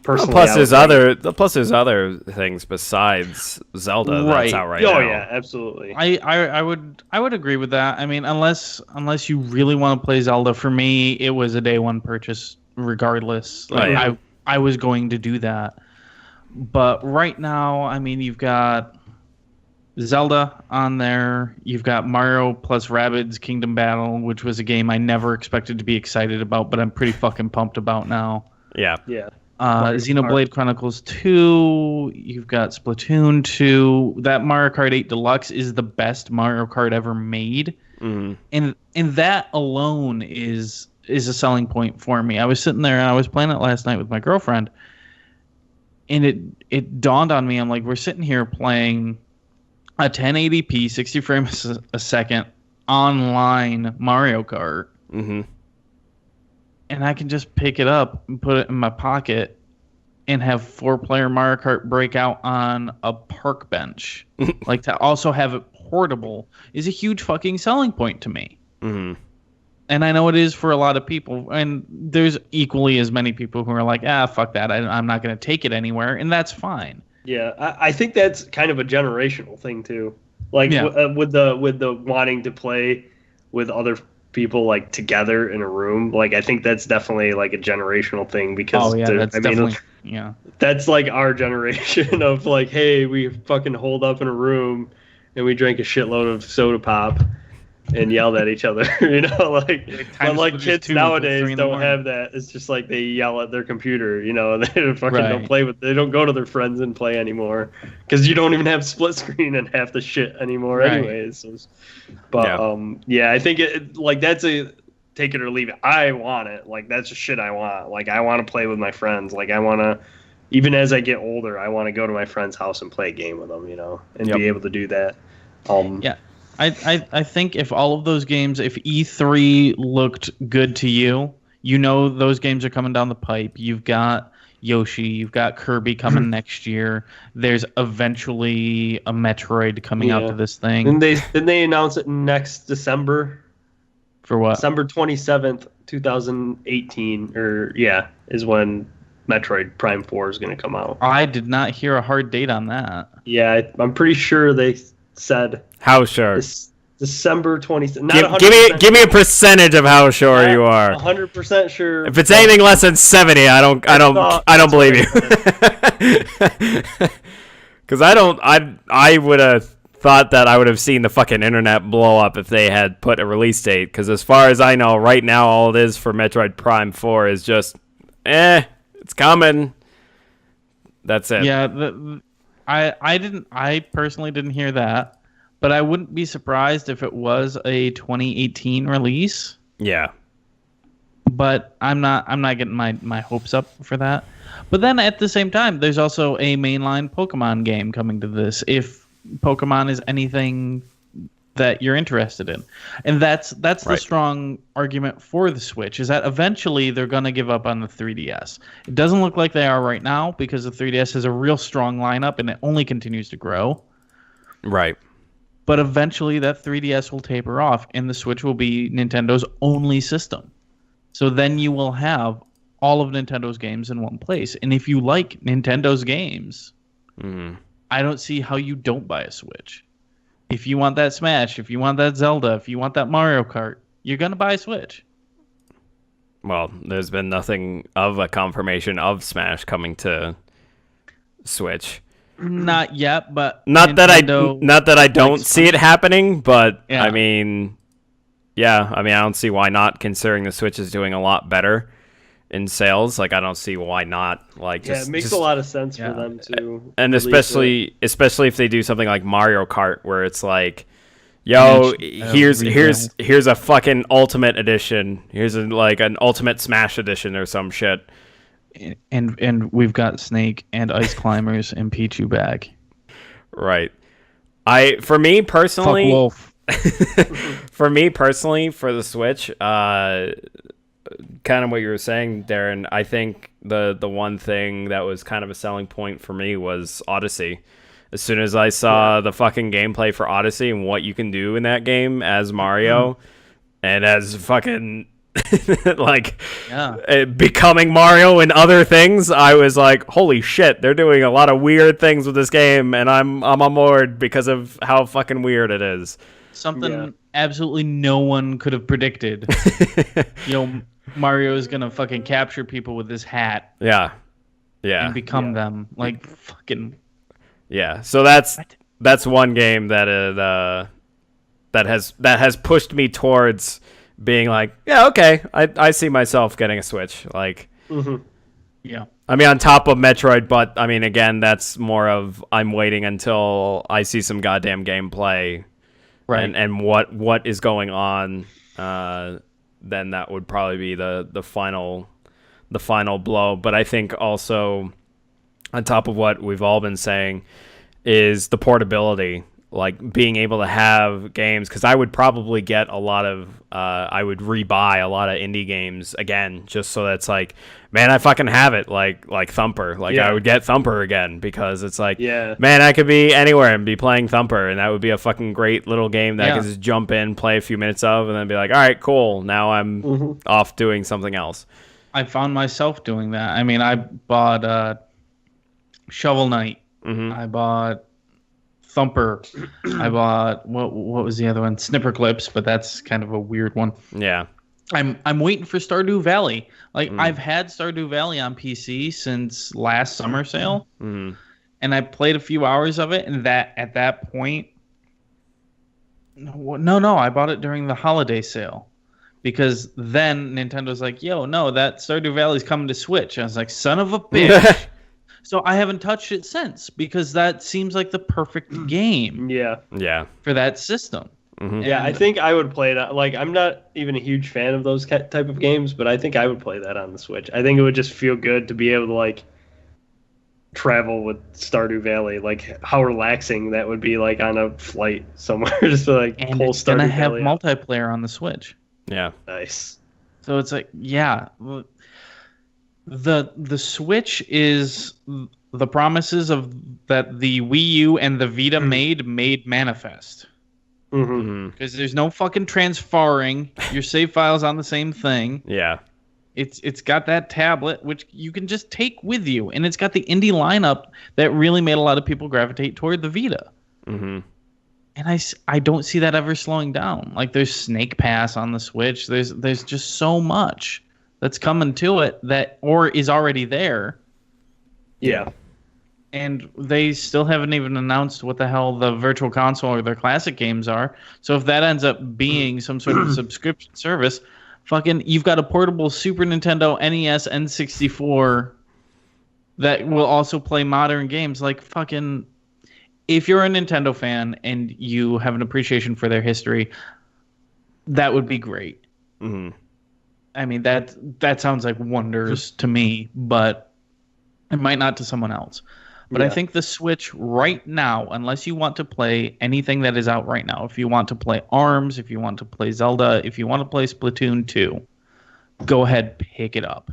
personally, plus there's other things besides Zelda that's out right now. Oh yeah, absolutely. I would agree with that. I mean, unless you really want to play Zelda, for me it was a day one purchase regardless. Like, I was going to do that. But right now, I mean, you've got Zelda on there. You've got Mario plus Rabbids Kingdom Battle, which was a game I never expected to be excited about, but I'm pretty fucking pumped about now. Yeah. Xenoblade Chronicles 2. You've got Splatoon 2. That Mario Kart 8 Deluxe is the best Mario Kart ever made. And that alone is a selling point for me. I was sitting there and I was playing it last night with my girlfriend. And it dawned on me, I'm like, we're sitting here playing a 1080p, 60 frames a second online Mario Kart. And I can just pick it up and put it in my pocket and have 4-player Mario Kart break out on a park bench. Like, to also have it portable is a huge fucking selling point to me. And I know it is for a lot of people, and there's equally as many people who are like, fuck that, I'm not going to take it anywhere, and that's fine. Yeah, I think that's kind of a generational thing too. Like with the wanting to play with other people like together in a room. Like I think that's definitely like a generational thing because that's like our generation of like, hey, we fucking holed up in a room and we drank a shitload of soda pop and yelled at each other, but like kids nowadays don't have that. It's just like they yell at their computer, and they fucking don't play they don't go to their friends and play anymore because you don't even have split screen and half the shit anymore anyways. So, but I think it like that's a take it or leave it. I want it. Like that's the shit I want. Like I want to play with my friends. Like I want to, even as I get older, I want to go to my friend's house and play a game with them, and be able to do that. I think if all of those games, if E3 looked good to you, those games are coming down the pipe. You've got Yoshi, you've got Kirby coming next year. There's eventually a Metroid coming out to this thing. And didn't they announce it next December? For what? December 27th, 2018, is when Metroid Prime 4 is going to come out. I did not hear a hard date on that. Yeah, I'm pretty sure they said. How sure? December 20th. Give me a percentage of how sure you are. 100% sure. If it's anything less than 70, I don't believe you. Because I would have thought that I would have seen the fucking internet blow up if they had put a release date. Because as far as I know, right now all it is for Metroid Prime 4 is just, it's coming. That's it. Yeah, I personally didn't hear that. But I wouldn't be surprised if it was a 2018 release. Yeah. But I'm not getting my hopes up for that. But then at the same time, there's also a mainline Pokemon game coming to this, if Pokemon is anything that you're interested in. And that's the strong argument for the Switch, is that eventually they're going to give up on the 3DS. It doesn't look like they are right now because the 3DS has a real strong lineup and it only continues to grow. Right. But eventually that 3DS will taper off and the Switch will be Nintendo's only system. So then you will have all of Nintendo's games in one place. And if you like Nintendo's games, I don't see how you don't buy a Switch. If you want that Smash, if you want that Zelda, if you want that Mario Kart, you're going to buy a Switch. Well, there's been nothing of a confirmation of Smash coming to Switch. Not yet, but not that I don't see it happening, but I mean, I don't see why not, considering the Switch is doing a lot better in sales. Like I don't see why not. Like Yeah, it makes a lot of sense for them to. And especially if they do something like Mario Kart, where it's like, yo, here's a fucking Ultimate Edition. Here's an Ultimate Smash Edition or some shit. And we've got Snake and Ice Climbers and Pichu back. Right. For me personally, fuck Wolf. For me personally, for the Switch, kind of what you were saying, Darren, I think the one thing that was kind of a selling point for me was Odyssey. As soon as I saw the fucking gameplay for Odyssey and what you can do in that game as Mario and as fucking becoming Mario and other things, I was like, holy shit, they're doing a lot of weird things with this game, and I'm on board because of how fucking weird it is. Something absolutely no one could have predicted. Mario is gonna fucking capture people with his hat. Yeah. And become them. Like fucking. Yeah. So that's one game that has pushed me towards being like, yeah, okay, I see myself getting a Switch. Like, yeah. I mean, on top of Metroid, but I mean, again, that's more of I'm waiting until I see some goddamn gameplay, right? And what is going on. Then that would probably be the final blow. But I think also, on top of what we've all been saying, is the portability. Like being able to have games, because I would probably get a lot of, I would rebuy a lot of indie games again, just so that's like, man, I fucking have it, like Thumper. Like I would get Thumper again, because it's like, man, I could be anywhere and be playing Thumper, and that would be a fucking great little game that I could just jump in, play a few minutes of, and then be like, all right, cool, now I'm off doing something else. I found myself doing that. I mean, I bought Shovel Knight. I bought Thumper. I bought what was the other one? Snipper Clips, but that's kind of a weird one. Yeah. I'm waiting for Stardew Valley. Like I've had Stardew Valley on PC since last summer sale, and I played a few hours of it. And at that point, no, I bought it during the holiday sale, because then Nintendo's like, "Yo, no, that Stardew Valley's coming to Switch." I was like, "Son of a bitch." So I haven't touched it since, because that seems like the perfect game. Yeah. For that system. Yeah, I think I would play that. Like, I'm not even a huge fan of those type of games, but I think I would play that on the Switch. I think it would just feel good to be able to like travel with Stardew Valley. Like how relaxing that would be, like on a flight somewhere, just to like and pull it's Stardew gonna have Valley multiplayer on the Switch. Yeah. Nice. So it's like, the Switch is the promises of that the Wii U and the Vita made manifest. Because there's no fucking transferring your save files on the same thing. Yeah. It's got that tablet which you can just take with you, and it's got the indie lineup that really made a lot of people gravitate toward the Vita. And I don't see that ever slowing down. Like there's Snake Pass on the Switch. There's just so much that's coming to it or is already there. Yeah. And they still haven't even announced what the hell the Virtual Console or their classic games are. So if that ends up being some sort of subscription service, fucking, you've got a portable Super Nintendo, NES, N64 that will also play modern games. Like fucking, if you're a Nintendo fan and you have an appreciation for their history, that would be great. I mean, that sounds like wonders to me, but it might not to someone else. But I think the Switch right now, unless you want to play anything that is out right now, if you want to play ARMS, if you want to play Zelda, if you want to play Splatoon 2, go ahead, pick it up.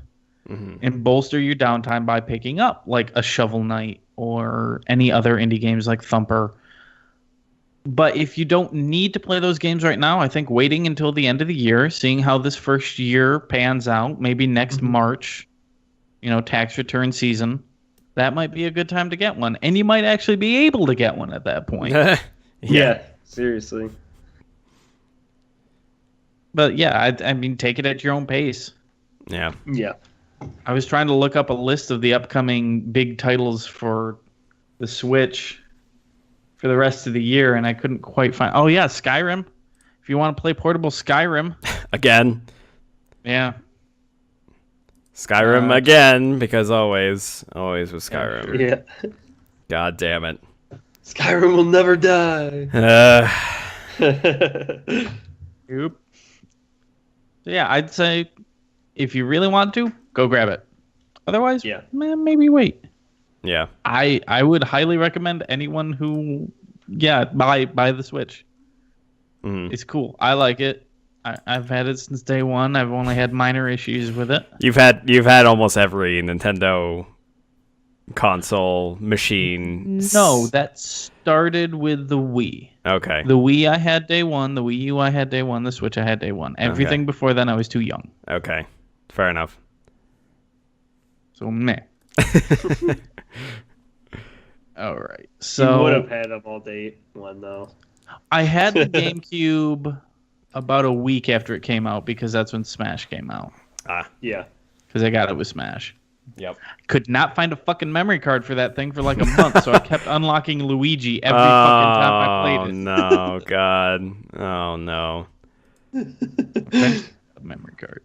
And bolster your downtime by picking up like a Shovel Knight or any other indie games like Thumper. But if you don't need to play those games right now, I think waiting until the end of the year, seeing how this first year pans out, maybe next March, tax return season, that might be a good time to get one. And you might actually be able to get one at that point. Yeah, seriously. But yeah, I mean, take it at your own pace. Yeah. I was trying to look up a list of the upcoming big titles for the Switch for the rest of the year, and I couldn't quite find... Oh, yeah, Skyrim. If you want to play portable Skyrim. Again. Yeah. Skyrim again, because always with Skyrim. Yeah. God damn it. Skyrim will never die. Yep. So yeah, I'd say if you really want to, go grab it. Otherwise, maybe wait. Yeah. I would highly recommend anyone who, buy the Switch. Mm-hmm. It's cool. I like it. I've had it since day one. I've only had minor issues with it. You've had almost every Nintendo console machine. No, that started with the Wii. Okay. The Wii I had day one. The Wii U I had day one. The Switch I had day one. Everything before then I was too young. Okay. Fair enough. So meh. All right. So you would have had them all day one though. I had the GameCube about a week after it came out because that's when Smash came out. Yeah. Because I got it with Smash. Yep. Could not find a fucking memory card for that thing for like a month, so I kept unlocking Luigi every fucking time I played it. No, God. Oh, no. A memory card.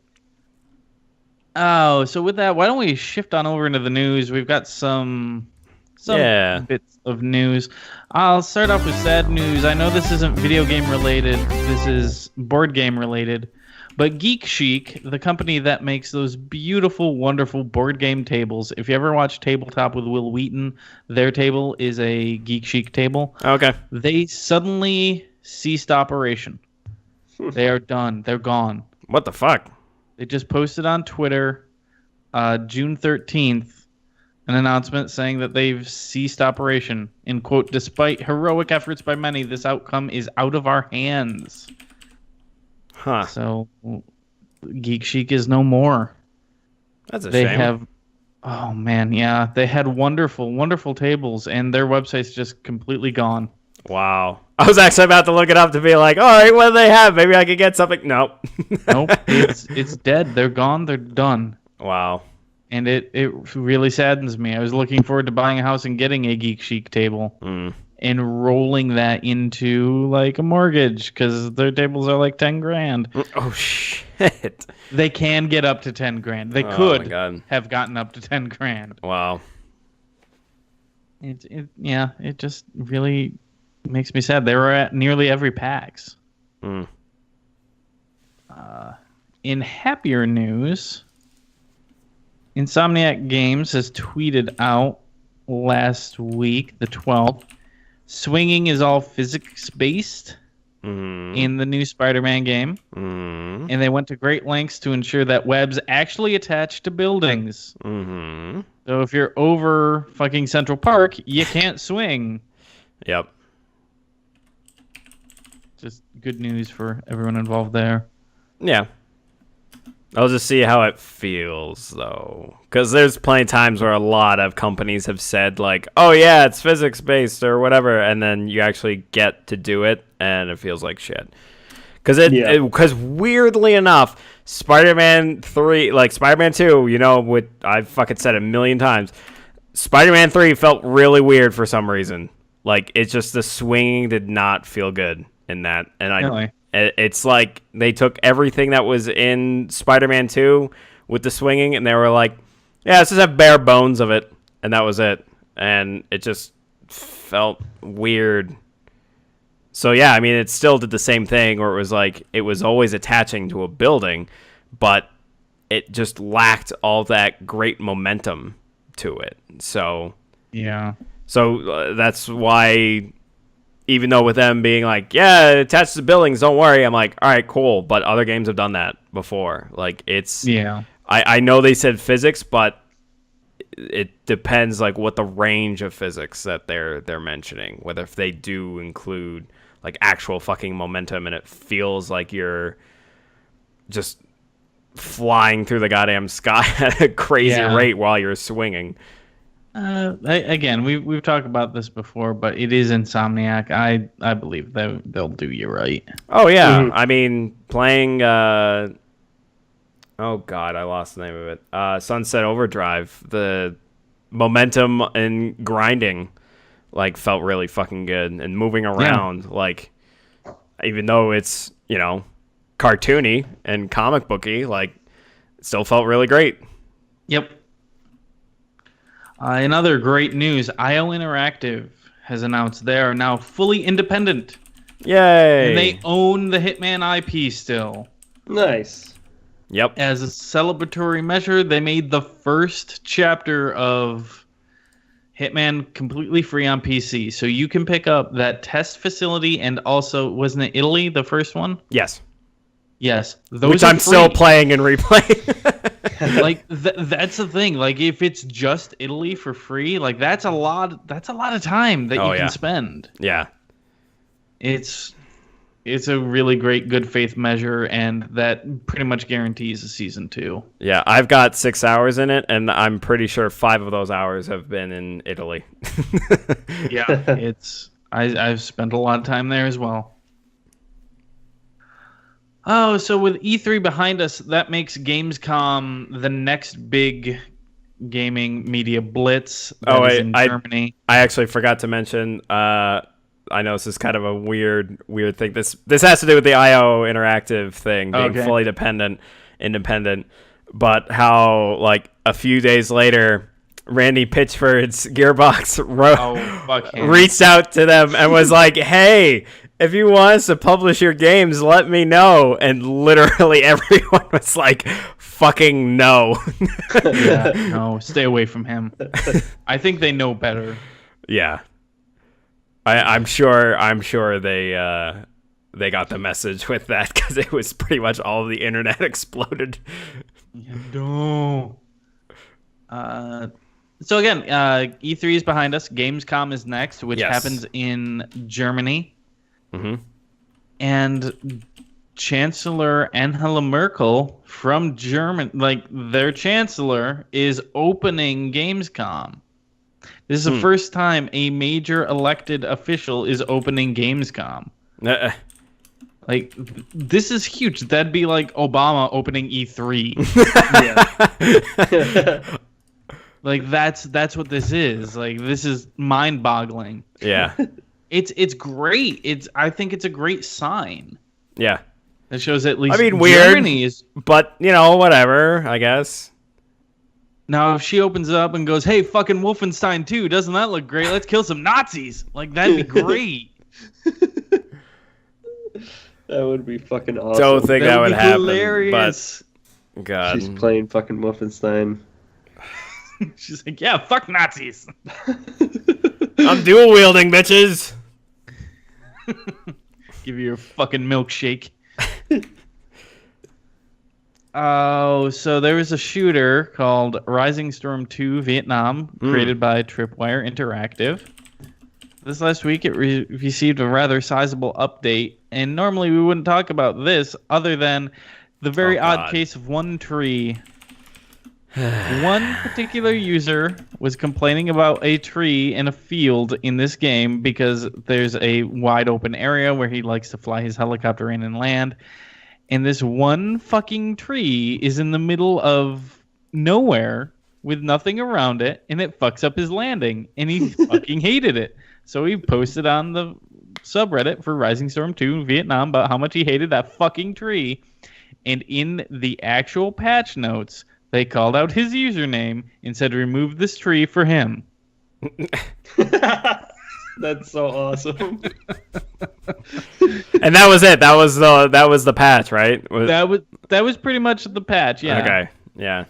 Oh, so with that, why don't we shift on over into the news? We've got some bits of news. I'll start off with sad news. I know this isn't video game related. This is board game related. But Geek Chic, the company that makes those beautiful, wonderful board game tables. If you ever watch Tabletop with Will Wheaton, their table is a Geek Chic table. Okay. They suddenly ceased operation. They are done. They're gone. What the fuck? They just posted on Twitter, June 13th, an announcement saying that they've ceased operation. In quote, despite heroic efforts by many, this outcome is out of our hands. Huh. So, Geek Chic is no more. That's a they shame. have, oh man, yeah. They had wonderful, wonderful tables, and their website's just completely gone. Wow. I was actually about to look it up to be like, all right, what do they have? Maybe I could get something. Nope. Nope. It's dead. They're gone. They're done. Wow. And it really saddens me. I was looking forward to buying a house and getting a Geek Chic table. And rolling that into like a mortgage because their tables are like 10 grand. Oh shit! They can get up to 10 grand. They could have gotten up to 10 grand. Wow. It just really makes me sad. They were at nearly every PAX. In happier news, Insomniac Games has tweeted out last week, the 12th. Swinging is all physics-based in the new Spider-Man game. And they went to great lengths to ensure that webs actually attach to buildings. So if you're over fucking Central Park, you can't swing. Yep. Just good news for everyone involved there. Yeah. I'll just see how it feels, though. Because there's plenty of times where a lot of companies have said, like, oh, yeah, it's physics-based or whatever, and then you actually get to do it, and it feels like shit. Because weirdly enough, Spider-Man 3, like, Spider-Man 2, you know, I've fucking said it a million times, Spider-Man 3 felt really weird for some reason. Like, it's just the swinging did not feel good in that. And Really? It's like they took everything that was in Spider-Man 2 with the swinging, and they were like, yeah, let's just have bare bones of it. And that was it. And it just felt weird. So, yeah, I mean, it still did the same thing where it was like it was always attaching to a building, but it just lacked all that great momentum to it. So, yeah. So that's why... Even though with them being like, yeah, it attaches to buildings, don't worry. I'm like, all right, cool. But other games have done that before. Like, it's... Yeah. I know they said physics, but it depends, like, what the range of physics that they're mentioning. Whether if they do include, like, actual fucking momentum and it feels like you're just flying through the goddamn sky at a crazy rate while you're swinging. Again, we've talked about this before, but it is Insomniac. I believe they'll do you right. Oh yeah, I mean playing. Oh god, I lost the name of it. Sunset Overdrive. The momentum and grinding, like, felt really fucking good, and moving around, like, even though it's, you know, cartoony and comic booky, like, it still felt really great. Yep. In other great news, IO Interactive has announced they are now fully independent. Yay! And they own the Hitman IP still. Nice. Yep. As a celebratory measure, they made the first chapter of Hitman completely free on PC. So you can pick up that test facility, and also, wasn't it Italy, the first one? Yes. Yes. Those Which are I'm still playing and replaying. Like that's the thing. Like if it's just Italy for free, like that's a lot of time that you can spend. Yeah. It's a really great good faith measure, and that pretty much guarantees a season 2. Yeah, I've got 6 hours in it, and I'm pretty sure 5 of those hours have been in Italy. Yeah, I've spent a lot of time there as well. Oh, so with E3 behind us, that makes Gamescom the next big gaming media blitz. That is in Germany. I actually forgot to mention. I know this is kind of a weird thing. This has to do with the IO Interactive thing being fully independent, but how like a few days later, Randy Pitchford's Gearbox reached out to them and was like, "Hey, if you want us to publish your games, let me know." And literally everyone was like, "Fucking no." Yeah, no, stay away from him. I think they know better. Yeah. I'm sure they got the message with that, because it was pretty much all of the internet exploded. Yeah, no. So again, E3 is behind us. Gamescom is next, which happens in Germany. Mm-hmm. And Chancellor Angela Merkel from Germany, like their chancellor, is opening Gamescom. This is the first time a major elected official is opening Gamescom. Like, this is huge. That'd be like Obama opening E3. Yeah. Like, that's what this is. Like, this is mind-boggling. Yeah. It's great. I think it's a great sign. Yeah. It shows at least weird, Germany is... but, whatever, I guess. Now, if she opens it up and goes, "Hey, fucking Wolfenstein 2, doesn't that look great? Let's kill some Nazis." Like, that'd be great. That would be fucking awesome. Don't think that would happen. Hilarious. But, God. She's playing fucking Wolfenstein. She's like, "Yeah, fuck Nazis." I'm dual wielding, bitches. Give you your fucking milkshake. Oh, so there was a shooter called Rising Storm 2 Vietnam, created by Tripwire Interactive. This last week, it received a rather sizable update, and normally we wouldn't talk about this other than the very odd case of one tree. One particular user was complaining about a tree in a field in this game because there's a wide open area where he likes to fly his helicopter in and land. And this one fucking tree is in the middle of nowhere with nothing around it, and it fucks up his landing, and he fucking hated it. So he posted on the subreddit for Rising Storm 2 Vietnam about how much he hated that fucking tree. And in the actual patch notes, they called out his username and said, "Remove this tree for him." That's so awesome. And that was it. That was the patch, right? That was pretty much the patch. Yeah. Okay. Yeah.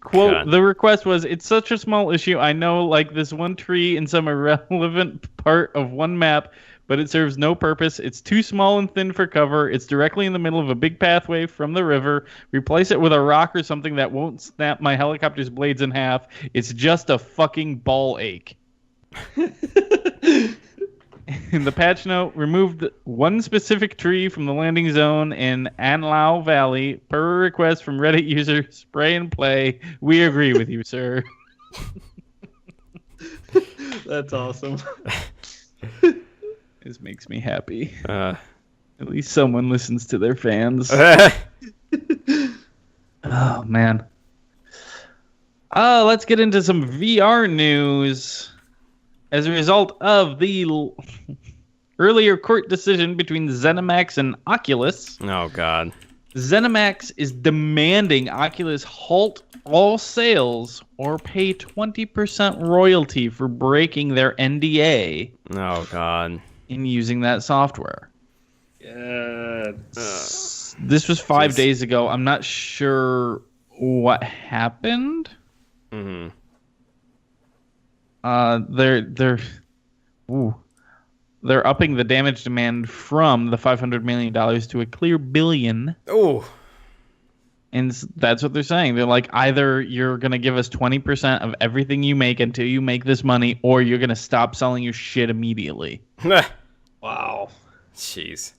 Quote, God. The request was, "It's such a small issue. I know, like this one tree in some irrelevant part of one map, but it serves no purpose. It's too small and thin for cover. It's directly in the middle of a big pathway from the river. Replace it with a rock or something that won't snap my helicopter's blades in half. It's just a fucking ball ache." In the patch note, removed one specific tree from the landing zone in An Lao Valley per request from Reddit user Spray and Play. We agree with you, sir. That's awesome. This makes me happy. At least someone listens to their fans. Oh, man. Let's get into some VR news. As a result of the earlier court decision between ZeniMax and Oculus. Oh, God. ZeniMax is demanding Oculus halt all sales or pay 20% royalty for breaking their NDA. Oh God! In using that software. Yeah. This was 5 days ago. I'm not sure what happened. Mm-hmm. They're upping the damage demand from the $500 million to a clear $1 billion. Oh. And that's what they're saying. They're like, either you're going to give us 20% of everything you make until you make this money, or you're going to stop selling your shit immediately. Wow. Jeez.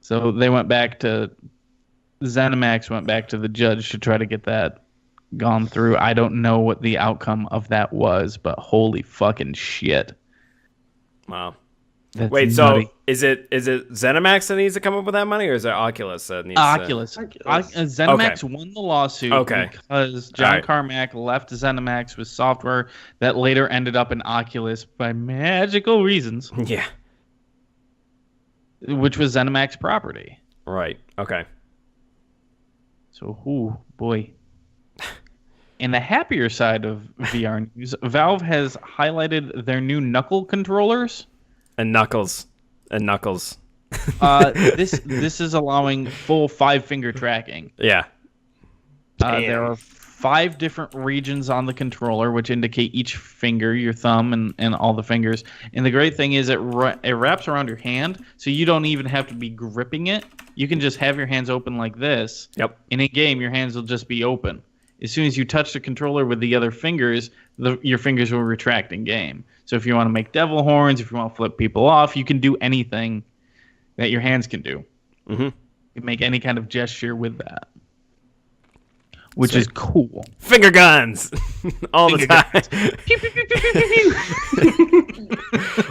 So they ZeniMax went back to the judge to try to get that gone through. I don't know what the outcome of that was, but holy fucking shit. Wow. That's Wait, nutty. so is it ZeniMax that needs to come up with that money, or is it Oculus that needs Oculus. ZeniMax won the lawsuit because John Carmack left ZeniMax with software that later ended up in Oculus by magical reasons. Yeah. Which was ZeniMax property. Right. Okay. So, boy. In the happier side of VR news, Valve has highlighted their new Knuckle controllers. And Knuckles. This is allowing full 5-finger tracking. Yeah. There are 5 different regions on the controller, which indicate each finger, your thumb, and all the fingers. And the great thing is it wraps around your hand, so you don't even have to be gripping it. You can just have your hands open like this. Yep. In a game, your hands will just be open. As soon as you touch the controller with the other fingers, your fingers will retract in game. So if you want to make devil horns, if you want to flip people off, you can do anything that your hands can do. Mm-hmm. You can make any kind of gesture with that. Which is cool. Finger guns all the time.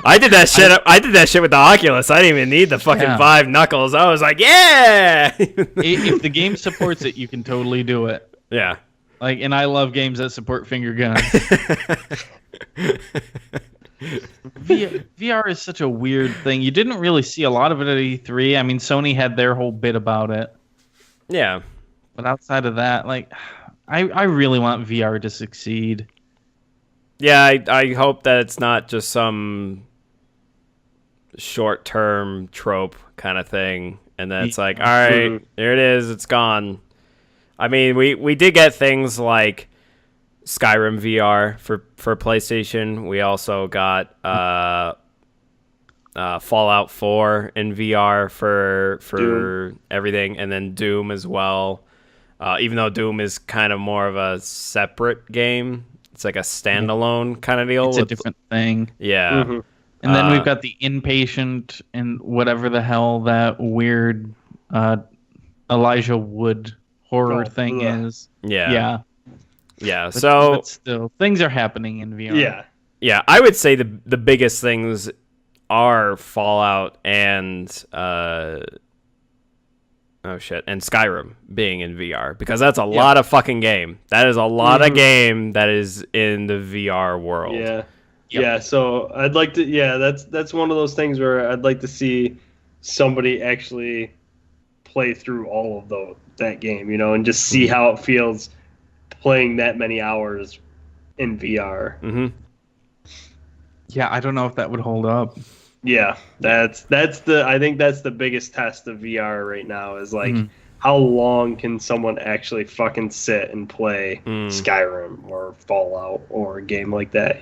I did that shit. I did that shit with the Oculus. I didn't even need the fucking 5 knuckles. I was like, yeah. If the game supports it, you can totally do it. Yeah. And I love games that support finger guns. VR is such a weird thing. You didn't really see a lot of it at E3. I mean, Sony had their whole bit about it. Yeah. But outside of that, I really want VR to succeed. Yeah, I hope that it's not just some short-term trope kind of thing, and then it's like, all right, there it is, it's gone. I mean, we did get things like Skyrim VR for PlayStation. We also got Fallout 4 in VR for Doom. Everything, and then Doom as well. Even though Doom is kind of more of a separate game, it's like a standalone kind of deal. It's a different thing. Yeah. Mm-hmm. And then we've got the Inpatient and whatever the hell that weird Elijah Wood horror thing is. Yeah. But still, things are happening in VR. Yeah. Yeah, I would say the biggest things are Fallout and and Skyrim being in VR, because that's a lot of fucking game. That is a lot of game that is in the VR world. Yeah. Yep. Yeah, so I'd like to that's one of those things where I'd like to see somebody actually play through all of that game, and just see how it feels playing that many hours in VR. Mm-hmm. Yeah, I don't know if that would hold up. Yeah, I think that's the biggest test of VR right now is how long can someone actually fucking sit and play Skyrim or Fallout or a game like that,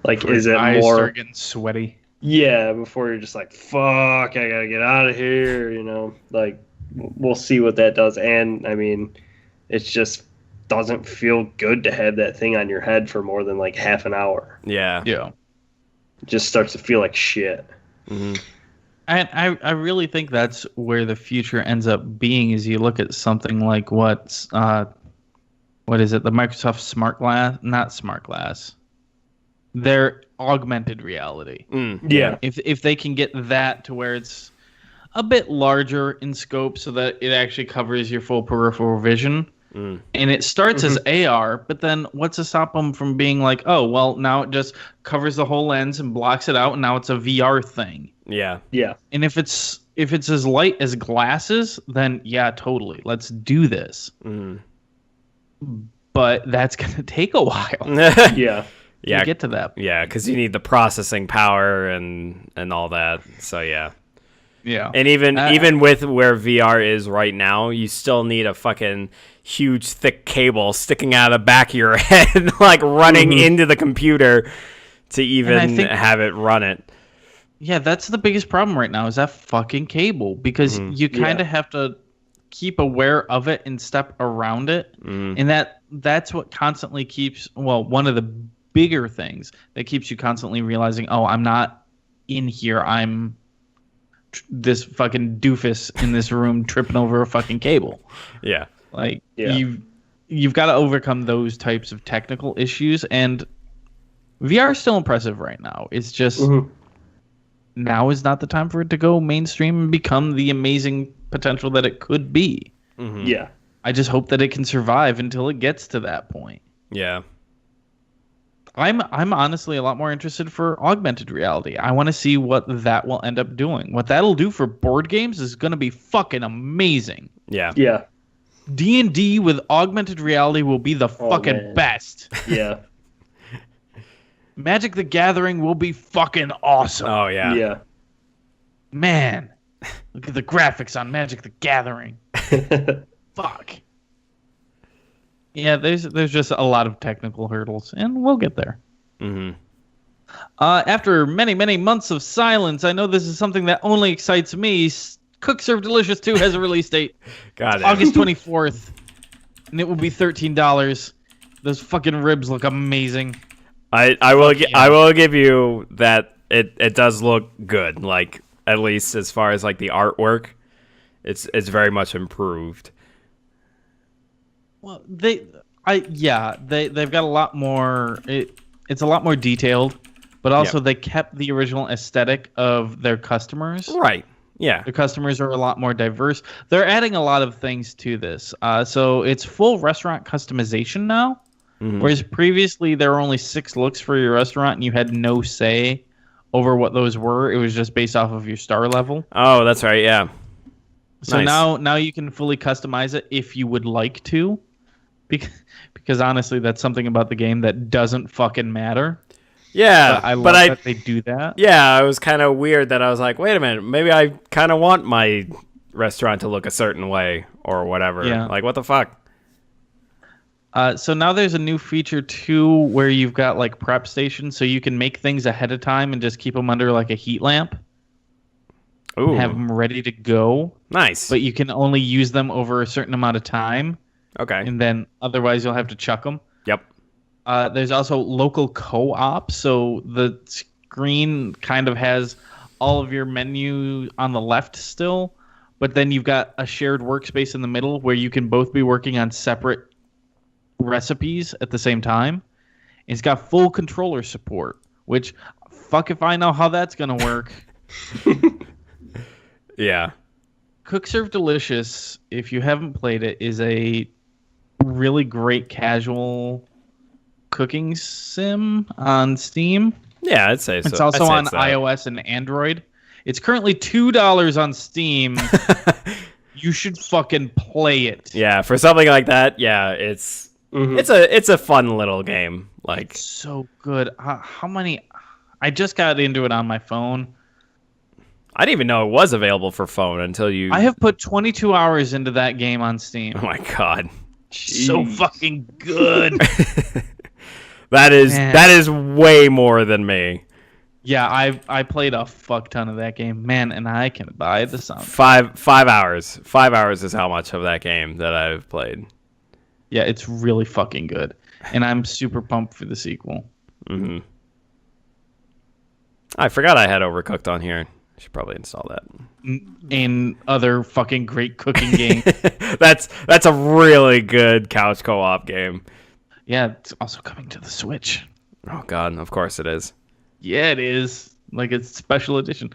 is it eyes more start getting sweaty? Yeah, before you're just like, fuck, I gotta get out of here, we'll see what that does. And I mean, it just doesn't feel good to have that thing on your head for more than half an hour. Yeah. It just starts to feel like shit. Mm-hmm. And I really think that's where the future ends up being. Is you look at something like what is it? The Microsoft not Smart Glass. Their augmented reality. Yeah. If they can get that to where it's a bit larger in scope, so that it actually covers your full peripheral vision. And it starts as AR, but then what's to stop them from being like, oh, well, now it just covers the whole lens and blocks it out, and now it's a VR thing. Yeah. Yeah. And if it's if it's as light as glasses, then yeah, totally. Let's do this. But that's going to take a while. Yeah. Yeah. To get to that. Yeah, because you need the processing power and all that. So yeah. Yeah. And even with where VR is right now, you still need a fucking huge thick cable sticking out of the back of your head, like running into the computer to even have it run it. Yeah, that's the biggest problem right now is that fucking cable, because you kind of have to keep aware of it and step around it. And that's what constantly keeps, one of the bigger things that keeps you constantly realizing, oh, I'm not in here. I'm this fucking doofus in this room tripping over a fucking cable. Yeah. Like you've got to overcome those types of technical issues, and VR is still impressive right now. It's just now is not the time for it to go mainstream and become the amazing potential that it could be. Yeah. I just hope that it can survive until it gets to that point. Yeah. I'm honestly a lot more interested for augmented reality. I want to see what that will end up doing. What that'll do for board games is going to be fucking amazing. Yeah. Yeah. D&D with augmented reality will be the fucking best. Yeah. Magic the Gathering will be fucking awesome. Oh, yeah. Yeah. Man, look at the graphics on Magic the Gathering. Fuck. Yeah, there's just a lot of technical hurdles, and we'll get there. After many, many months of silence, I know this is something that only excites me. Cook Serve Delicious 2 has a release date. Got it. August 24th, and it will be $13. Those fucking ribs look amazing. I will give you that it does look good, like at least as far as like the artwork. It's very much improved. Well, they've got a lot more. It's a lot more detailed, but also they kept the original aesthetic of their customers. Right. Yeah. The customers are a lot more diverse. They're adding a lot of things to this. So it's full restaurant customization now, whereas previously there were only 6 looks for your restaurant and you had no say over what those were. It was just based off of your star level. Oh, that's right. Yeah. So nice. now you can fully customize it if you would like to, because honestly, that's something about the game that doesn't fucking matter. Yeah, but I love that they do that. Yeah, it was kind of weird that I was like, wait a minute, maybe I kind of want my restaurant to look a certain way or whatever. Yeah. Like, what the fuck? So now there's a new feature too where you've got like prep stations, so you can make things ahead of time and just keep them under like a heat lamp. Ooh. Have them ready to go. Nice. But you can only use them over a certain amount of time. Okay. And then otherwise you'll have to chuck them. Yep. There's also local co-op, so the screen kind of has all of your menu on the left still, but then you've got a shared workspace in the middle where you can both be working on separate recipes at the same time. It's got full controller support, which fuck if I know how that's going to work. Yeah. Cook Serve Delicious, if you haven't played it, is a really great casual cooking sim on Steam. Yeah, I'd say so. It's also on iOS and Android. It's currently $2 on Steam. You should fucking play it. Yeah, for something like that, yeah, it's a fun little game. Like, it's so good. How many? I just got into it on my phone. I didn't even know it was available for phone until you. I have put 22 hours into that game on Steam. Oh my god, so fucking good. That is way more than me. Yeah, I played a fuck ton of that game, man, and I can buy the sound. 5 hours. 5 hours is how much of that game that I've played. Yeah, it's really fucking good, and I'm super pumped for the sequel. I forgot I had Overcooked on here. I should probably install that. And other fucking great cooking game. That's a really good couch co-op game. Yeah, it's also coming to the Switch. Oh god, of course it is. Yeah, it is. Like it's special edition.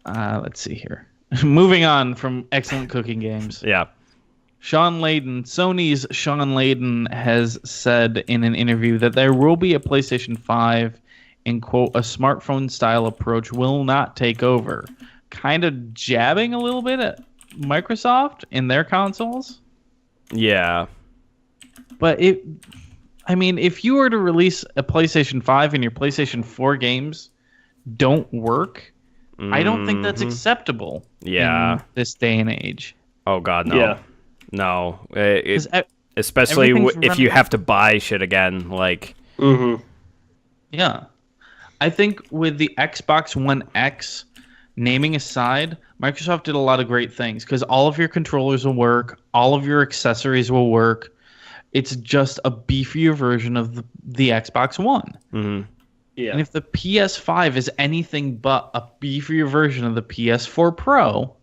Let's see here. Moving on from excellent cooking games. Yeah. Sony's Sean Layden has said in an interview that there will be a PlayStation 5 and, quote, a smartphone-style approach will not take over. kind of jabbing a little bit at Microsoft in their consoles. Yeah. But if you were to release a PlayStation 5 and your PlayStation 4 games don't work, I don't think that's acceptable in this day and age. Oh, God, no. Yeah. No. Especially if you have to buy shit again. Like. Mm-hmm. Yeah. I think with the Xbox One X, naming aside, Microsoft did a lot of great things because all of your controllers will work, all of your accessories will work. It's just a beefier version of the Xbox One. Mm-hmm. Yeah. And if the PS5 is anything but a beefier version of the PS4 Pro,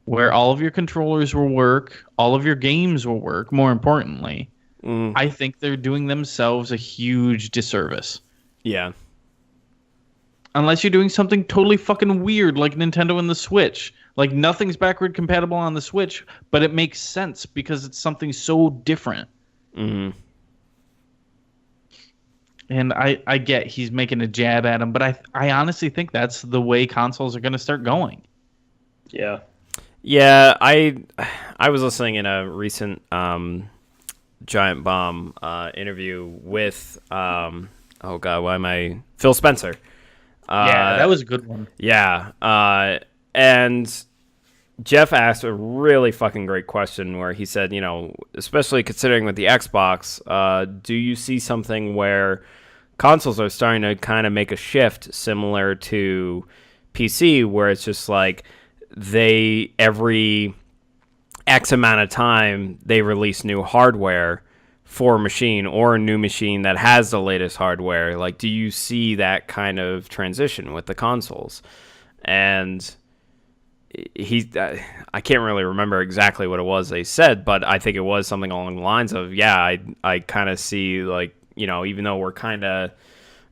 where all of your controllers will work, all of your games will work, more importantly, I think they're doing themselves a huge disservice. Yeah. Unless you're doing something totally fucking weird like Nintendo and the Switch. Like, nothing's backward compatible on the Switch, but it makes sense because it's something so different. Mm-hmm. And I get he's making a jab at him, but I honestly think that's the way consoles are going to start going. Yeah. Yeah, I was listening in a recent Giant Bomb interview with Phil Spencer. Yeah, that was a good one. Yeah, and Jeff asked a really fucking great question where he said, especially considering with the Xbox, do you see something where consoles are starting to kind of make a shift similar to PC, where it's just like every X amount of time they release new hardware for a machine or a new machine that has the latest hardware? Like, do you see that kind of transition with the consoles? And I can't really remember exactly what it was they said, but I think it was something along the lines of, I kind of see, like, even though we're kind of,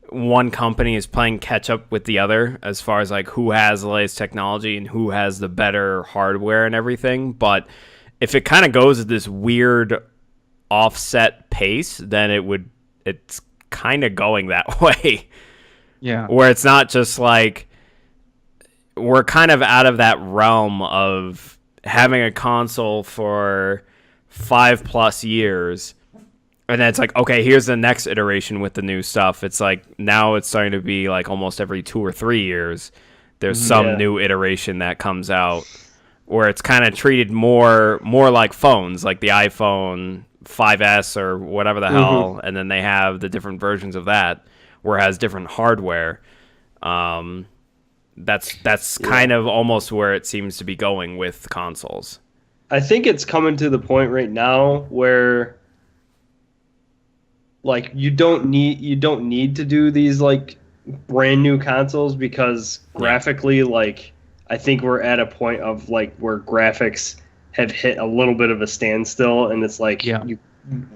one company is playing catch up with the other as far as like who has the latest technology and who has the better hardware and everything. But if it kind of goes at this weird offset pace, then it's kind of going that way. Yeah. Where it's not just like we're kind of out of that realm of having a console for 5+ years. And then it's like, okay, here's the next iteration with the new stuff. It's like now it's starting to be like almost every 2 or 3 years, there's some new iteration that comes out where it's kind of treated more like phones, like the iPhone 5S or whatever the hell, and then they have the different versions of that where it has different hardware. That's kind of almost where it seems to be going with consoles. I think it's coming to the point right now where, like, you don't need to do these like brand new consoles because graphically, like, I think we're at a point of like where graphics have hit a little bit of a standstill, and it's like,